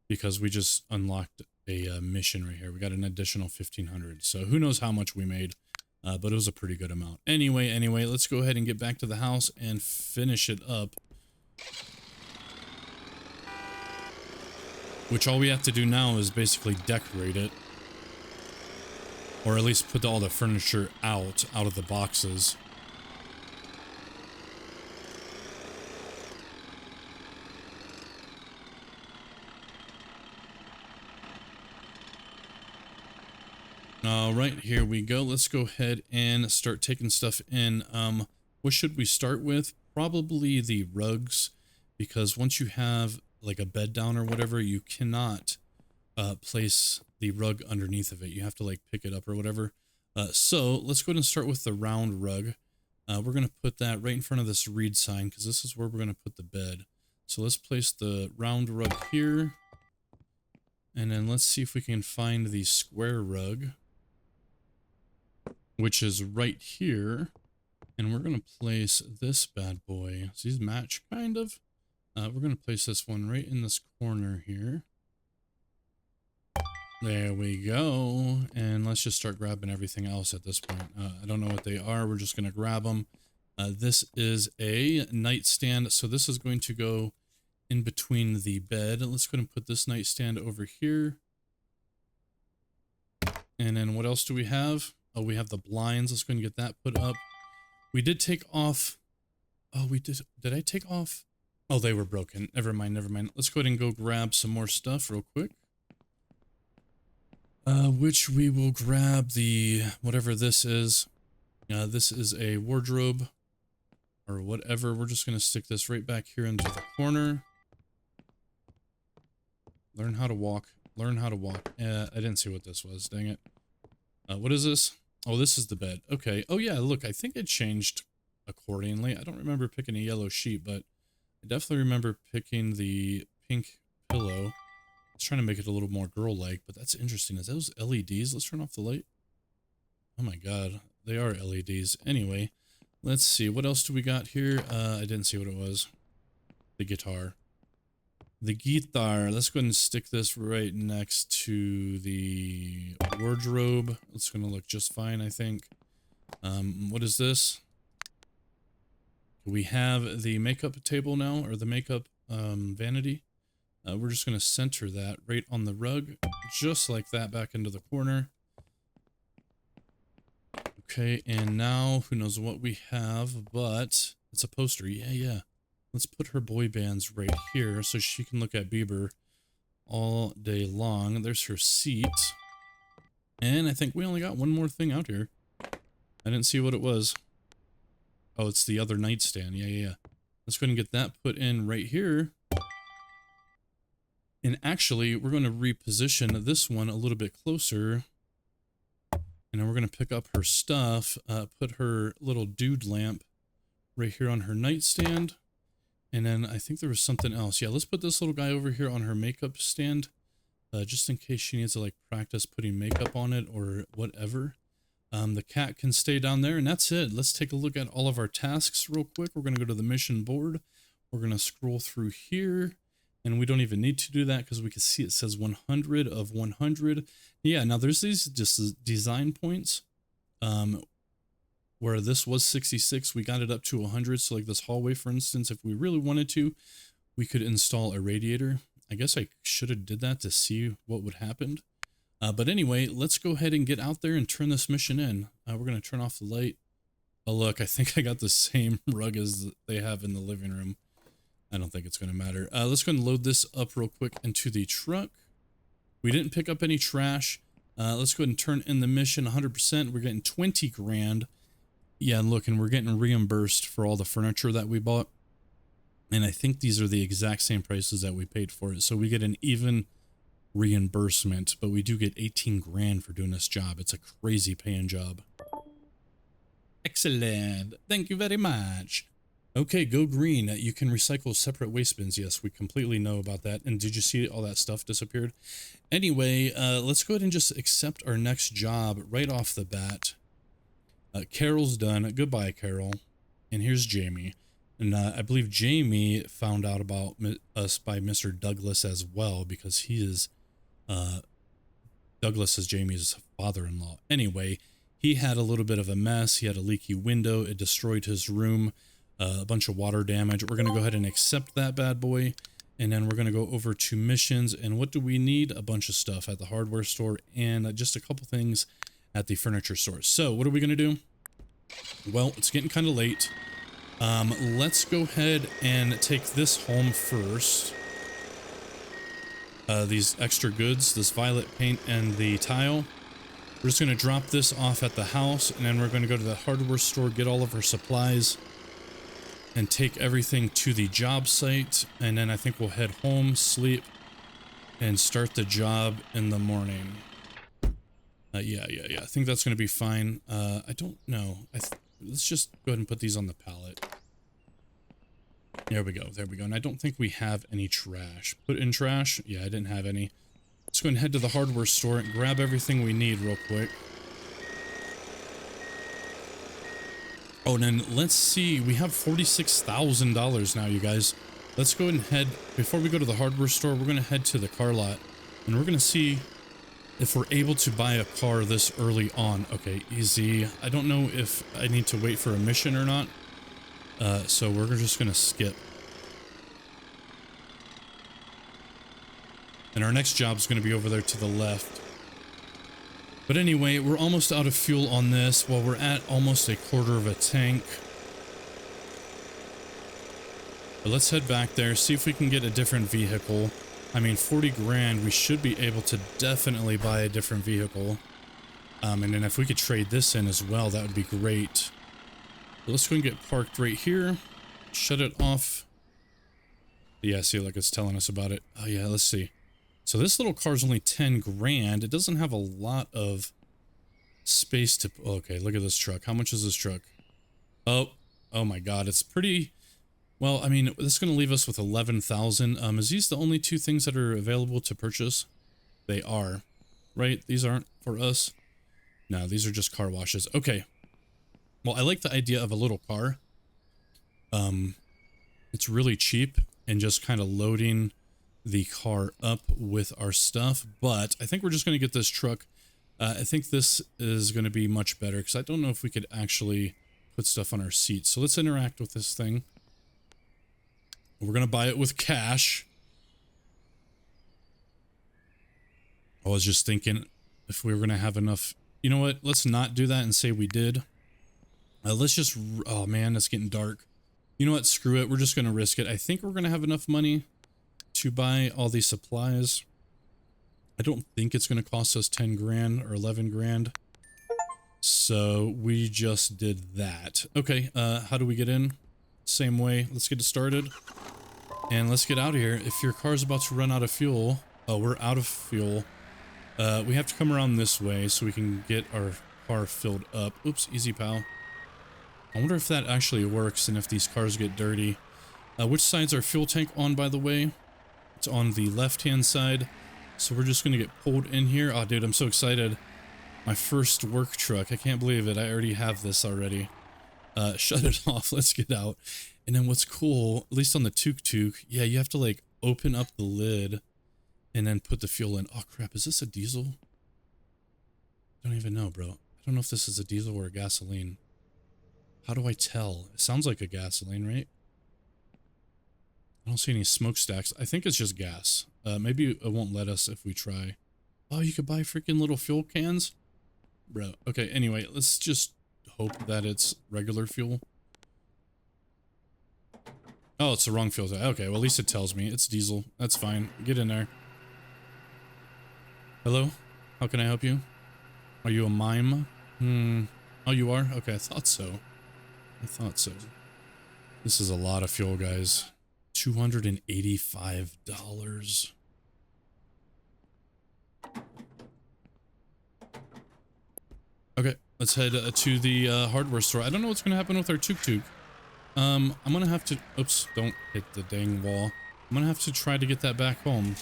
because we just unlocked a mission right here. We got an additional 1,500. So who knows how much we made, but it was a pretty good amount. Anyway, let's go ahead and get back to the house and finish it up. Which all we have to do now is basically decorate it. Or at least put all the furniture out of the boxes. All right, here we go. Let's go ahead and start taking stuff in. What should we start with? Probably the rugs, because once you have like a bed down or whatever, you cannot place the rug underneath of it. You have to like pick it up or whatever. So let's go ahead and start with the round rug. We're going to put that right in front of this read sign because this is where we're going to put the bed. So let's place the round rug here. And then let's see if we can find the square rug, which is right here. And we're going to place this bad boy. So these match kind of. We're going to place this one right in this corner here. There we go. And let's just start grabbing everything else at this point. I don't know what they are. We're just going to grab them. This is a nightstand. So this is going to go in between the bed. Let's go ahead and put this nightstand over here. And then what else do we have? Oh, we have the blinds. Let's go ahead and get that put up. We did take off. Oh, we did. Did I take off? Oh, they were broken. Never mind. Let's go ahead and go grab some more stuff real quick. Which we will grab the, whatever this is. This is a wardrobe or whatever. We're just going to stick this right back here into the corner. Learn how to walk. Learn how to walk. I didn't see what this was. Dang it. What is this? Oh, this is the bed. Okay. Oh, yeah. Look, I think it changed accordingly. I don't remember picking a yellow sheet, but I definitely remember picking the pink pillow. I was trying to make it a little more girl-like, but that's interesting. Is those LEDs? Let's turn off the light. Oh my god, they are LEDs. Anyway, let's see. What else do we got here? I didn't see what it was. The guitar. The guitar. Let's go ahead and stick this right next to the wardrobe. It's going to look just fine, I think. What is this? We have the makeup table now, or the makeup vanity. We're just going to center that right on the rug, just like that, back into the corner. Okay, and now, who knows what we have, but it's a poster. Yeah. Let's put her boy bands right here so she can look at Bieber all day long. There's her seat. And I think we only got one more thing out here. I didn't see what it was. Oh, it's the other nightstand. Yeah. Let's go ahead and get that put in right here. And actually, we're going to reposition this one a little bit closer. And then we're going to pick up her stuff, put her little dude lamp right here on her nightstand. And then I think there was something else. Yeah, let's put this little guy over here on her makeup stand, just in case she needs to like practice putting makeup on it or whatever. The cat can stay down there, and that's it. Let's take a look at all of our tasks real quick. We're going to go to the mission board. We're going to scroll through here. And we don't even need to do that because we can see it says 100 of 100. Yeah, now there's these just design points where this was 66. We got it up to 100. So like this hallway, for instance, if we really wanted to, we could install a radiator. I guess I should have did that to see what would happen. But anyway, let's go ahead and get out there and turn this mission in. We're going to turn off the light. Oh, look, I think I got the same rug as they have in the living room. I don't think it's going to matter. Let's go and load this up real quick into the truck. We didn't pick up any trash. Let's go ahead and turn in the mission 100%. We're getting 20 grand. Yeah, and look, and we're getting reimbursed for all the furniture that we bought. And I think these are the exact same prices that we paid for it. So we get an even reimbursement, but we do get 18 grand for doing this job. It's a crazy paying job. Excellent. Thank you very much. Okay, go green. You can recycle separate waste bins. Yes, we completely know about that. And did you see all that stuff disappeared? Anyway, let's go ahead and just accept our next job right off the bat. Carol's done. Goodbye, Carol. And here's Jamie. And I believe Jamie found out about us by Mr. Douglas as well, because he is, Douglas is Jamie's father-in-law. Anyway, he had a little bit of a mess. He had a leaky window. It destroyed his room. A bunch of water damage. We're going to go ahead and accept that bad boy. And then we're going to go over to missions. And what do we need? A bunch of stuff at the hardware store and just a couple things at the furniture store. So what are we going to do? Well, it's getting kind of late. Let's go ahead and take this home first. These extra goods, this violet paint and the tile. We're just going to drop this off at the house, and then we're going to go to the hardware store, get all of our supplies, and take everything to the job site. And then I think we'll head home, sleep, and start the job in the morning. Yeah. I think that's going to be fine. I don't know. Let's just go ahead and put these on the pallet. There we go. And I don't think we have any trash. Put in trash? Yeah, I didn't have any. Let's go ahead and head to the hardware store and grab everything we need real quick. Oh, and then let's see. We have $46,000 now, you guys. Let's go ahead and head, before we go to the hardware store, we're going to head to the car lot. And we're going to see if we're able to buy a car this early on. Okay, easy. I don't know if I need to wait for a mission or not. So we're just going to skip. And our next job is going to be over there to the left. But anyway, we're almost out of fuel on this. Well, we're at almost a quarter of a tank. But let's head back there, see if we can get a different vehicle. I mean, 40 grand, we should be able to definitely buy a different vehicle. And then if we could trade this in as well, that would be great. But let's go and get parked right here. Shut it off. Yeah, see, like it's telling us about it. Oh yeah, let's see. So this little car is only 10 grand. It doesn't have a lot of space to... Okay, look at this truck. How much is this truck? Oh my god, it's pretty... Well, I mean, this is going to leave us with 11,000. Is these the only two things that are available to purchase? They are, right? These aren't for us? No, these are just car washes. Okay. Well, I like the idea of a little car. It's really cheap and just kind of loading the car up with our stuff. But I think we're just going to get this truck. I think this is going to be much better because I don't know if we could actually put stuff on our seats. So let's interact with this thing. We're going to buy it with cash. I was just thinking if we were going to have enough. You know what? Let's not do that and say we did. Let's just... Oh, man, it's getting dark. You know what? Screw it. We're just going to risk it. I think we're going to have enough money to buy all these supplies. I don't think it's going to cost us 10 grand or 11 grand. So we just did that. Okay, how do we get in? Same way. Let's get it started. And let's get out of here. If your car's about to run out of fuel... Oh, we're out of fuel. We have to come around this way so we can get our car filled up. Oops, easy, pal. I wonder if that actually works and if these cars get dirty. Which side's our fuel tank on, by the way? It's on the left-hand side. So we're just going to get pulled in here. Oh, dude, I'm so excited. My first work truck. I can't believe it. I already have this already. Shut it off. Let's get out. And then what's cool, at least on the tuk-tuk, yeah, you have to, like, open up the lid and then put the fuel in. Oh, crap. Is this a diesel? I don't even know, bro. I don't know if this is a diesel or a gasoline. How do I tell? It sounds like a gasoline, right? I don't see any smokestacks. I think it's just gas. Maybe it won't let us if we try. Oh, you could buy freaking little fuel cans? Bro. Okay, anyway, let's just hope that it's regular fuel. Oh, it's the wrong fuel. Okay, well, at least it tells me. It's diesel. That's fine. Get in there. Hello? How can I help you? Are you a mime? Oh, you are? Okay, I thought so. This is a lot of fuel, guys. $285. Okay, let's head to the hardware store. I don't know what's going to happen with our tuk-tuk. I'm gonna have to, oops, don't hit the dang wall. I'm gonna have to try to get that back home.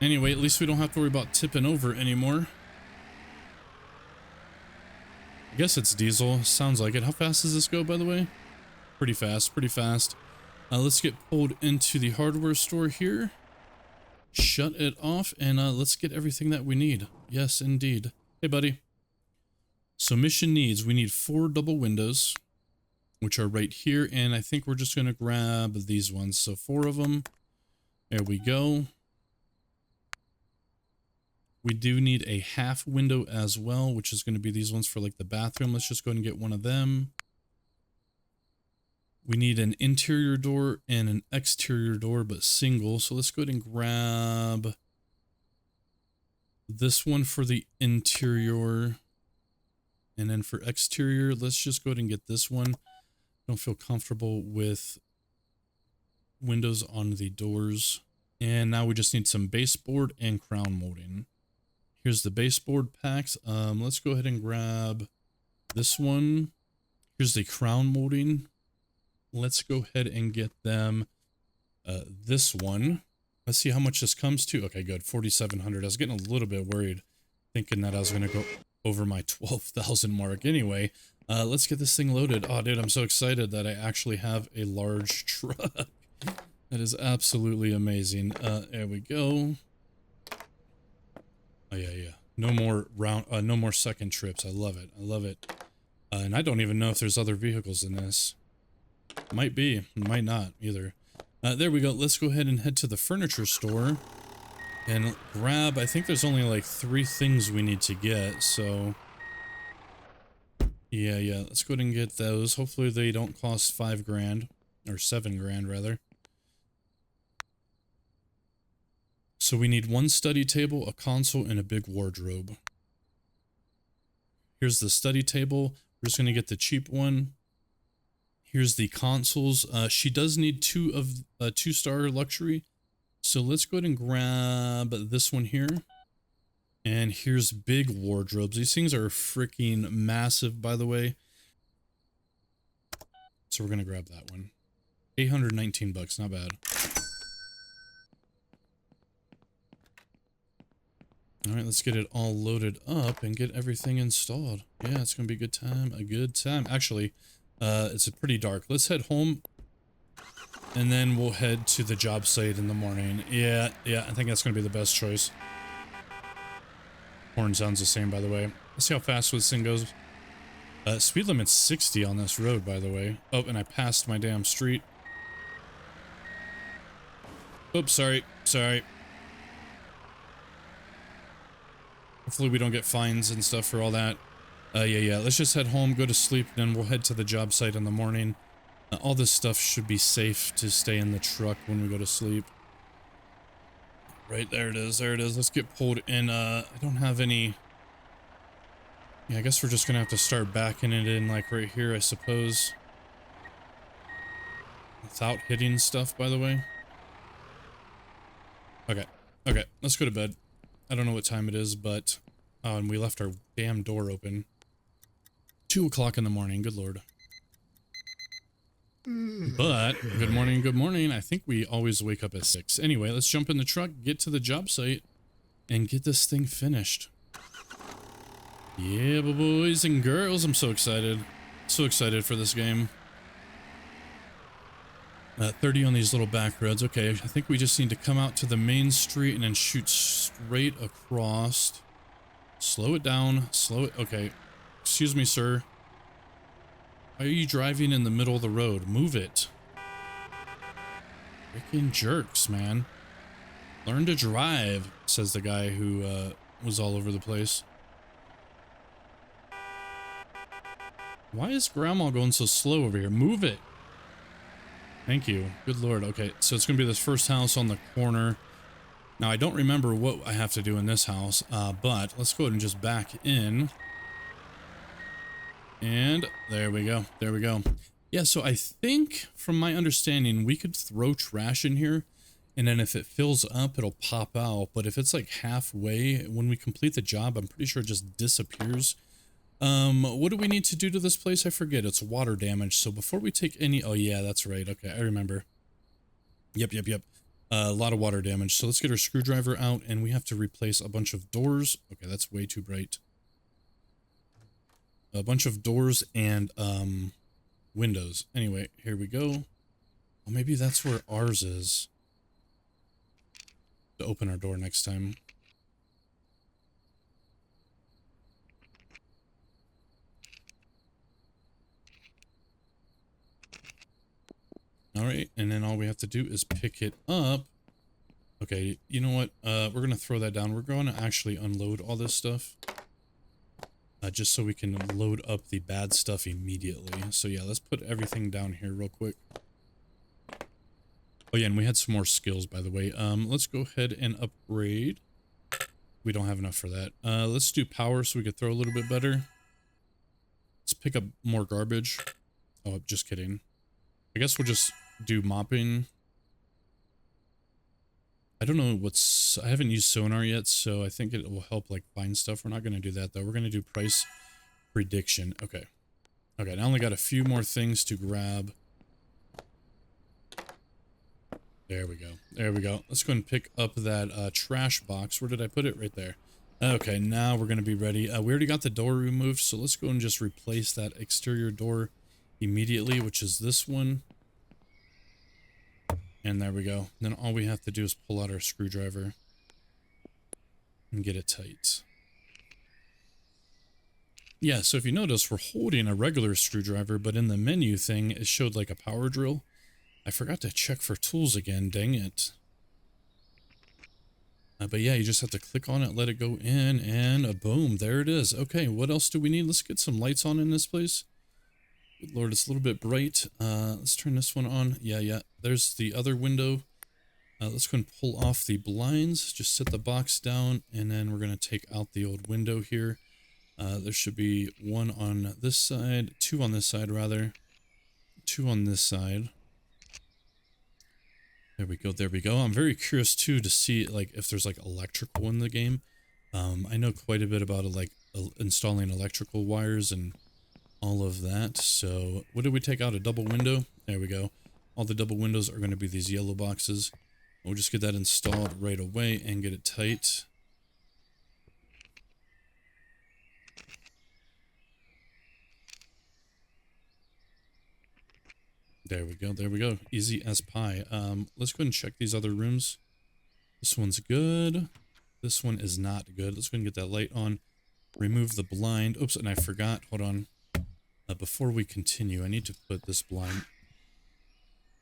Anyway, at least we don't have to worry about tipping over anymore. I guess it's diesel. Sounds like it. How fast does this go, by the way? Pretty fast, pretty fast. Let's get pulled into the hardware store here. Shut it off, and let's get everything that we need. Yes, indeed. Hey, buddy. So mission needs, we need 4 double windows, which are right here, and I think we're just going to grab these ones. So 4 of them. There we go. We do need a half window as well, which is going to be these ones for like the bathroom. Let's just go ahead and get one of them. We need an interior door and an exterior door, but single. So let's go ahead and grab this one for the interior. And then for exterior, let's just go ahead and get this one. Don't feel comfortable with windows on the doors. And now we just need some baseboard and crown molding. Here's the baseboard packs. Let's go ahead and grab this one. Here's the crown molding. Let's go ahead and get them this one. Let's see how much this comes to. Okay, good. 4,700. I was getting a little bit worried, thinking that I was going to go over my 12,000 mark. Anyway, let's get this thing loaded. Oh, dude, I'm so excited that I actually have a large truck. That is absolutely amazing. There we go. Oh, yeah. No more no more second trips. I love it. I love it. And I don't even know if there's other vehicles in this. Might be, might not either. There we go. Let's go ahead and head to the furniture store and grab, I think there's only like 3 things we need to get, so yeah, let's go ahead and get those. Hopefully they don't cost 5 grand, or 7 grand rather. So we need 1 study table, a console, and a big wardrobe. Here's the study table. We're just going to get the cheap one. Here's the consoles. She does need 2 of 2-star luxury. So let's go ahead and grab this one here. And here's big wardrobes. These things are freaking massive, by the way. So we're going to grab that one. 819 bucks, not bad. All right, let's get it all loaded up and get everything installed. Yeah, it's going to be a good time, Actually, it's pretty dark. Let's head home, and then we'll head to the job site in the morning. Yeah, I think that's going to be the best choice. Horn sounds the same, by the way. Let's see how fast this thing goes. Speed limit's 60 on this road, by the way. Oh, and I passed my damn street. Oops, sorry. Hopefully we don't get fines and stuff for all that. Yeah. Let's just head home, go to sleep, and then we'll head to the job site in the morning. All this stuff should be safe to stay in the truck when we go to sleep. Right, there it is. Let's get pulled in. I don't have any... Yeah, I guess we're just gonna have to start backing it in, like, right here, I suppose. Without hitting stuff, by the way. Okay, let's go to bed. I don't know what time it is, but... Oh, and we left our damn door open. 2 o'clock in the morning, good lord. But, good morning. I think we always wake up at 6. Anyway, let's jump in the truck, get to the job site, and get this thing finished. Yeah, boys and girls, I'm so excited. So excited for this game. 30 on these little back roads. Okay, I think we just need to come out to the main street and then shoot straight across. Slow it down. Okay. Excuse me, sir. Why are you driving in the middle of the road? Move it. Freaking jerks, man. Learn to drive, says the guy who was all over the place. Why is Grandma going so slow over here? Move it. Thank you. Good lord. Okay, so it's going to be this first house on the corner. Now, I don't remember what I have to do in this house, but let's go ahead and just back in. And there we go. Yeah, so I think, from my understanding, we could throw trash in here, and then if it fills up, it'll pop out. But if it's like halfway, when we complete the job, I'm pretty sure it just disappears. What do we need to do to this place? I forget. It's water damage. So before we take any... Oh, yeah, that's right. Okay, I remember. Yep. A lot of water damage. So let's get our screwdriver out, and we have to replace a bunch of doors. Okay, that's way too bright. A bunch of doors and, windows. Anyway, here we go. Well, maybe that's where ours is. To open our door next time. Alright, and then all we have to do is pick it up. Okay, you know what? We're going to throw that down. We're going to actually unload all this stuff. Just so we can load up the bad stuff immediately. So yeah, let's put everything down here real quick. Oh yeah, and we had some more skills, by the way. Let's go ahead and upgrade. We don't have enough for that. Let's do power so we could throw a little bit better. Let's pick up more garbage. Oh, just kidding. I guess we'll just do mopping. I don't know what's... I haven't used sonar yet, so I think it will help, like, find stuff. We're not going to do that, though. We're going to do price prediction. Okay. Okay, I only got a few more things to grab. There we go. There we go. Let's go and pick up that trash box. Where did I put it? Right there. Okay, now we're going to be ready. We already got the door removed, so let's go and just replace that exterior door immediately, which is this one. And there we go. Then all we have to do is pull out our screwdriver and get it tight. Yeah, so if you notice, we're holding a regular screwdriver, but in the menu thing, it showed like a power drill. I forgot to check for tools again, dang it. But yeah, you just have to click on it, let it go in, and boom, there it is. Okay, what else do we need? Let's get some lights on in this place. Good Lord, it's a little bit bright. Let's turn this one on. Yeah. There's the other window. Let's go and pull off the blinds. Just set the box down, and then we're going to take out the old window here. There should be one on this side, two on this side, rather. Two on this side. There we go, there we go. I'm very curious, too, to see, like, if there's, like, electrical in the game. I know quite a bit about, like, installing electrical wires and all of that. So, what did we take out? A double window? There we go. All the double windows are going to be these yellow boxes. We'll just get that installed right away and get it tight. There we go, there we go. Easy as pie. Let's go ahead and check these other rooms. This one's good. This one is not good. Let's go ahead and get that light on. Remove the blind. Oops, and I forgot. Hold on. Before we continue, I need to put this blind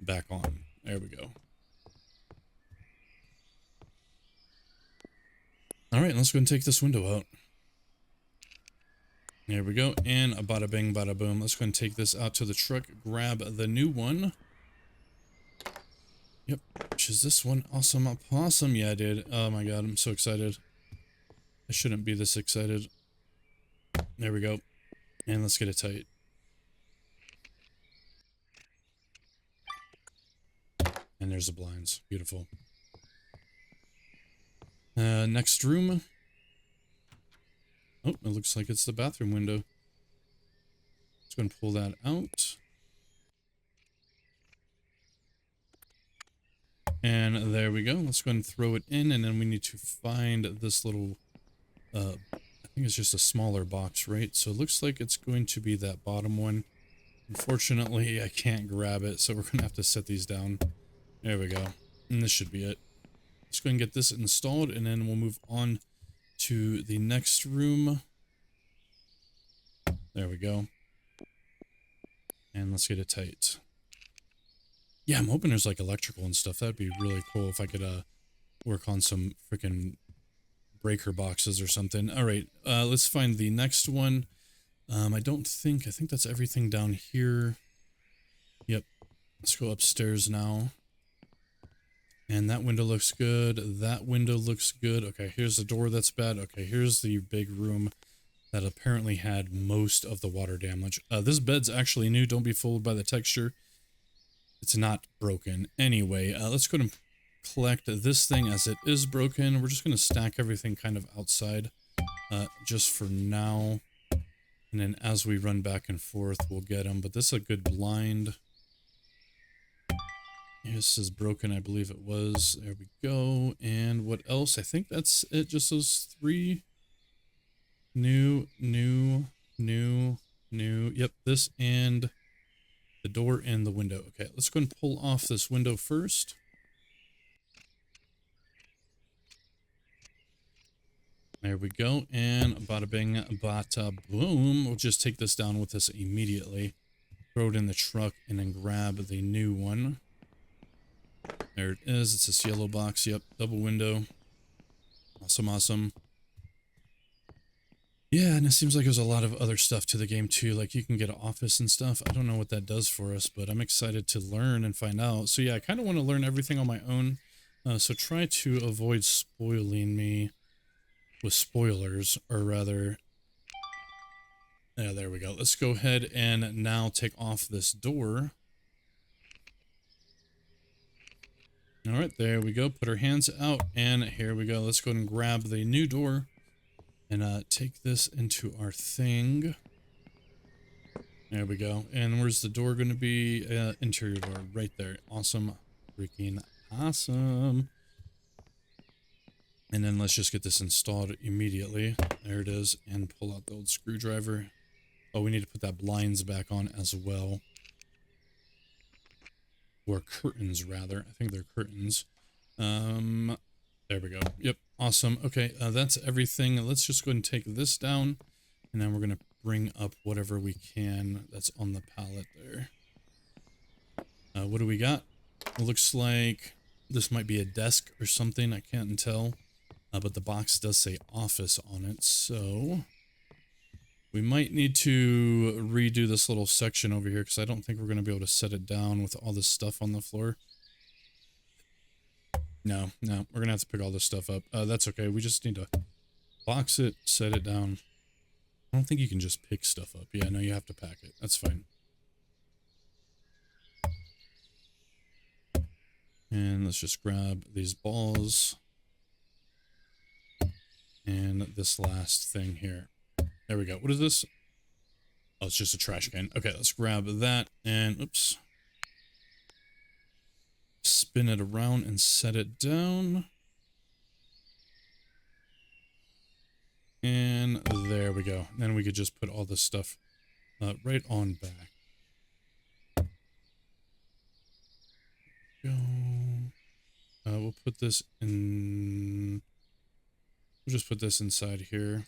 back on. There we go. Alright, let's go and take this window out. There we go, and a bada bing, bada boom. Let's go and take this out to the truck, grab the new one. Yep, which is this one. Awesome, awesome. Yeah, dude. Oh my god, I'm so excited. I shouldn't be this excited. There we go. And let's get it tight. And there's the blinds. Beautiful. Next room. Oh, it looks like it's the bathroom window. Let's go and pull that out. And there we go. Let's go and throw it in, and then we need to find this little, I think it's just a smaller box, right? So it looks like it's going to be that bottom one. Unfortunately, I can't grab it, so we're going to have to set these down. There we go. And this should be it. Let's go and get this installed, and then we'll move on to the next room. There we go. And let's get it tight. Yeah, I'm hoping there's like electrical and stuff. That'd be really cool if I could work on some freaking breaker boxes or something. All right, let's find the next one. I think that's everything down here. Yep. Let's go upstairs now. And that window looks good. That window looks good. Okay, here's the door that's bad. Okay, here's the big room that apparently had most of the water damage. This bed's actually new. Don't be fooled by the texture. It's not broken. Anyway, let's go ahead and collect this thing as it is broken. We're just going to stack everything kind of outside just for now. And then as we run back and forth, we'll get them. But this is a good blind. This is broken, I believe it was. There we go. And what else? I think that's it. Just those 3. New. Yep, this and the door and the window. Okay, let's go and pull off this window first. There we go. And bada bing, bada boom. We'll just take this down with us immediately. Throw it in the truck and then grab the new one. There it is. It's this yellow box. Yep, double window. Awesome, awesome. Yeah, and it seems like there's a lot of other stuff to the game too. Like you can get an office and stuff. I don't know what that does for us, but I'm excited to learn and find out. So yeah, I kind of want to learn everything on my own. So try to avoid spoiling me with spoilers, or rather, yeah, there we go. Let's go ahead and now take off this door. All right, there we go. Put our hands out, and here we go. Let's go ahead and grab the new door and take this into our thing. There we go. And where's the door going to be? Interior door, right there. Awesome. Freaking awesome. And then let's just get this installed immediately. There it is. And pull out the old screwdriver. Oh, we need to put that blinds back on as well. Or curtains, rather. I think they're curtains. There we go. Yep. Awesome. Okay, that's everything. Let's just go ahead and take this down. And then we're going to bring up whatever we can that's on the pallet there. What do we got? It looks like this might be a desk or something. I can't tell. But the box does say office on it, so we might need to redo this little section over here because I don't think we're going to be able to set it down with all this stuff on the floor. No, we're going to have to pick all this stuff up. That's okay. We just need to box it, set it down. I don't think you can just pick stuff up. Yeah, no, you have to pack it. That's fine. And let's just grab these balls. And this last thing here. There we go. What is this? Oh, it's just a trash can. Okay, let's grab that and oops. Spin it around and set it down. And there we go. Then we could just put all this stuff right on back. Go. We'll put this in. We'll just put this inside here.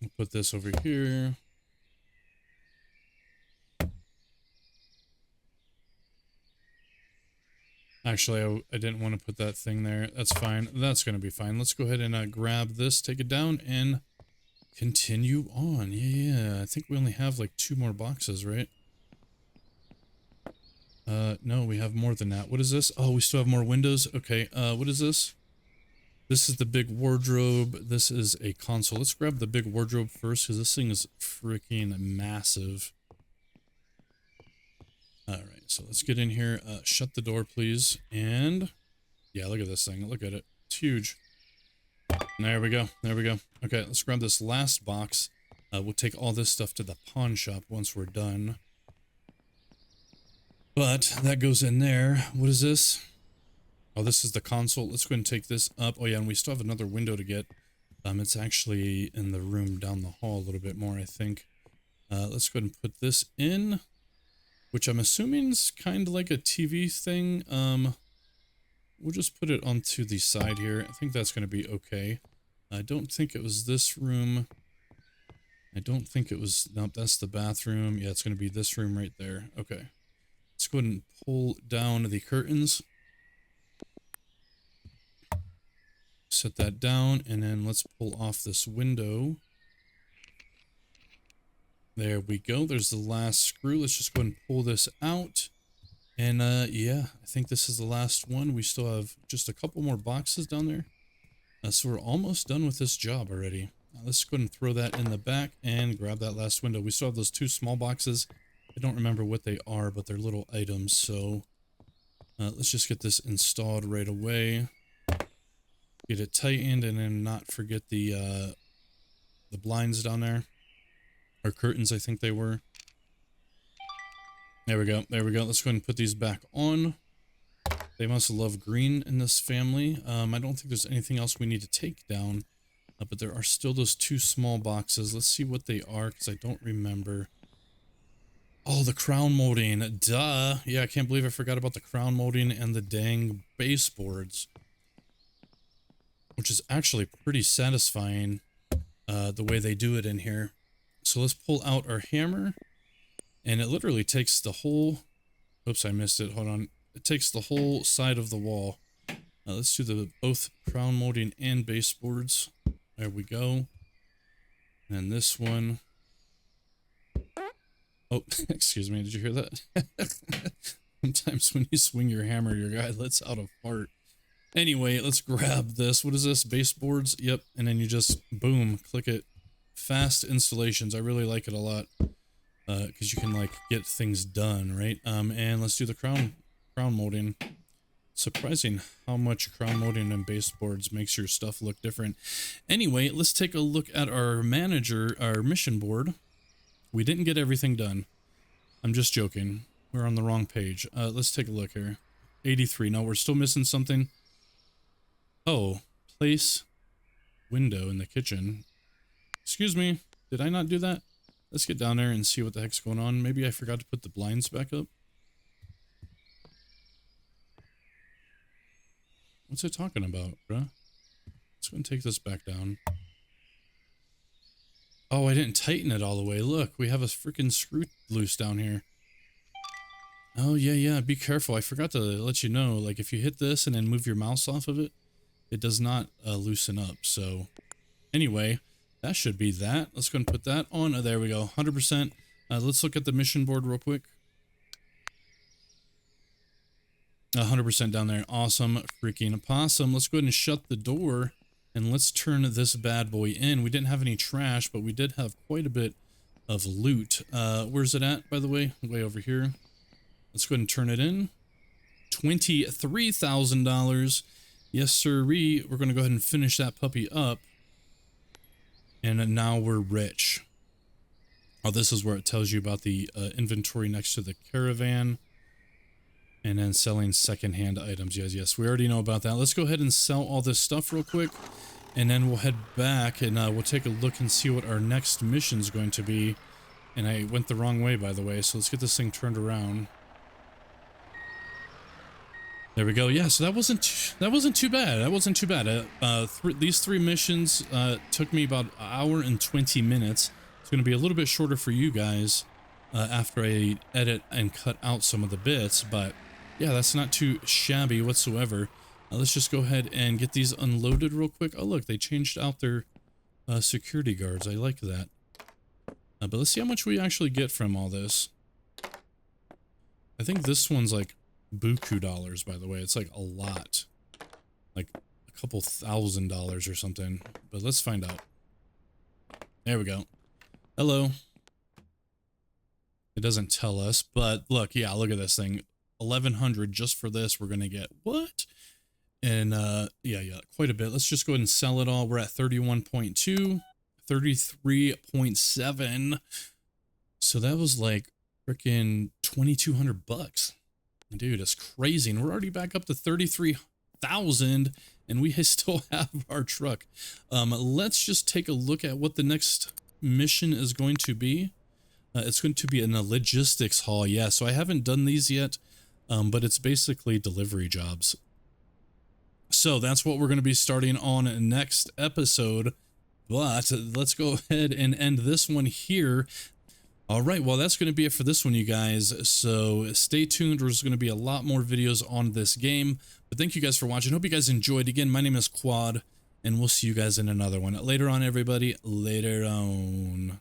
We'll put this over here. Actually, I didn't want to put that thing there. That's fine. That's going to be fine. Let's go ahead and grab this, take it down, and continue on. Yeah, I think we only have like 2 more boxes, right? No, we have more than that. What is this? Oh, we still have more windows. Okay, what is this? This is the big wardrobe. This is a console. Let's grab the big wardrobe first because this thing is freaking massive. Alright, so let's get in here. Shut the door, please. And yeah, look at this thing. Look at it. It's huge. There we go. There we go. Okay, let's grab this last box. We'll take all this stuff to the pawn shop once we're done. But that goes in there. What is this? Oh, this is the console. Let's go ahead and take this up. Oh, yeah, and we still have another window to get. It's actually in the room down the hall a little bit more, I think. Let's go ahead and put this in, which I'm assuming is kind of like a TV thing. We'll just put it onto the side here. I think that's going to be okay. I don't think it was this room. I don't think it was... Nope, that's the bathroom. Yeah, it's going to be this room right there. Okay. Let's go ahead and pull down the curtains. Set that down, and then let's pull off this window. There we go. There's the last screw. Let's just go ahead and pull this out. And yeah, I think this is the last one. We still have just a couple more boxes down there. So we're almost done with this job already. Let's go ahead and throw that in the back and grab that last window. We still have those 2 small boxes. I don't remember what they are, but they're little items. So let's just get this installed right away. Get it tightened and then not forget the blinds down there. Or curtains, I think they were. There we go. There we go. Let's go ahead and put these back on. They must love green in this family. I don't think there's anything else we need to take down. But there are still those 2 small boxes. Let's see what they are, because I don't remember. Oh, the crown molding. Duh. Yeah, I can't believe I forgot about the crown molding and the dang baseboards. Which is actually pretty satisfying, the way they do it in here. So let's pull out our hammer. And it literally takes the whole... Oops, I missed it. Hold on. It takes the whole side of the wall. Let's do both crown molding and baseboards. There we go. And this one. Oh, excuse me. Did you hear that? Sometimes when you swing your hammer, your guy lets out a fart. Anyway, let's grab this. What is this? Baseboards? Yep. And then you just, boom, click it. Fast installations. I really like it a lot. Because you can, like, get things done, right? And let's do the crown molding. Surprising how much crown molding and baseboards makes your stuff look different. Anyway, let's take a look at our mission board. We didn't get everything done. I'm just joking. We're on the wrong page. Let's take a look here. 83. No, we're still missing something. Oh, place window in the kitchen. Excuse me. Did I not do that? Let's get down there and see what the heck's going on. Maybe I forgot to put the blinds back up. What's it talking about, bruh? Let's go and take this back down. Oh, I didn't tighten it all the way. Look, we have a freaking screw loose down here. Oh, yeah, be careful. I forgot to let you know, like, if you hit this and then move your mouse off of it, it does not loosen up. So, anyway, that should be that. Let's go and put that on. Oh, there we go, 100%. Let's look at the mission board real quick. 100% down there. Awesome freaking possum. Let's go ahead and shut the door and let's turn this bad boy in. We didn't have any trash, but we did have quite a bit of loot. Where's it at, by the way? Way over here. Let's go ahead and turn it in. $23,000. Yes, sirree. We're going to go ahead and finish that puppy up. And now we're rich. Oh, this is where it tells you about the inventory next to the caravan. And then selling secondhand items. Yes, we already know about that. Let's go ahead and sell all this stuff real quick. And then we'll head back and we'll take a look and see what our next mission is going to be. And I went the wrong way, by the way. So let's get this thing turned around. There we go. Yeah, so that wasn't too bad. That wasn't too bad. These 3 missions took me about 1 hour and 20 minutes. It's going to be a little bit shorter for you guys after I edit and cut out some of the bits, but yeah, that's not too shabby whatsoever. Let's just go ahead and get these unloaded real quick. Oh, look, they changed out their security guards. I like that. But let's see how much we actually get from all this. I think this one's like buku dollars, by the way. It's like a lot. Like a couple $1,000 or something. But let's find out. There we go. Hello. It doesn't tell us, but look, yeah, look at this thing. 1,100 just for this. We're gonna get what? And yeah, quite a bit. Let's just go ahead and sell it all. We're at 31.2, 33.7. So that was like freaking 2,200 bucks. Dude, that's crazy. And we're already back up to 33,000 and we still have our truck. Let's just take a look at what the next mission is going to be. It's going to be in a logistics haul. Yeah, so I haven't done these yet, but it's basically delivery jobs. So that's what we're going to be starting on next episode. But let's go ahead and end this one here. All right, well, that's going to be it for this one, you guys. So stay tuned. There's going to be a lot more videos on this game. But thank you guys for watching. Hope you guys enjoyed. Again, my name is Quad, and we'll see you guys in another one. Later on, everybody. Later on.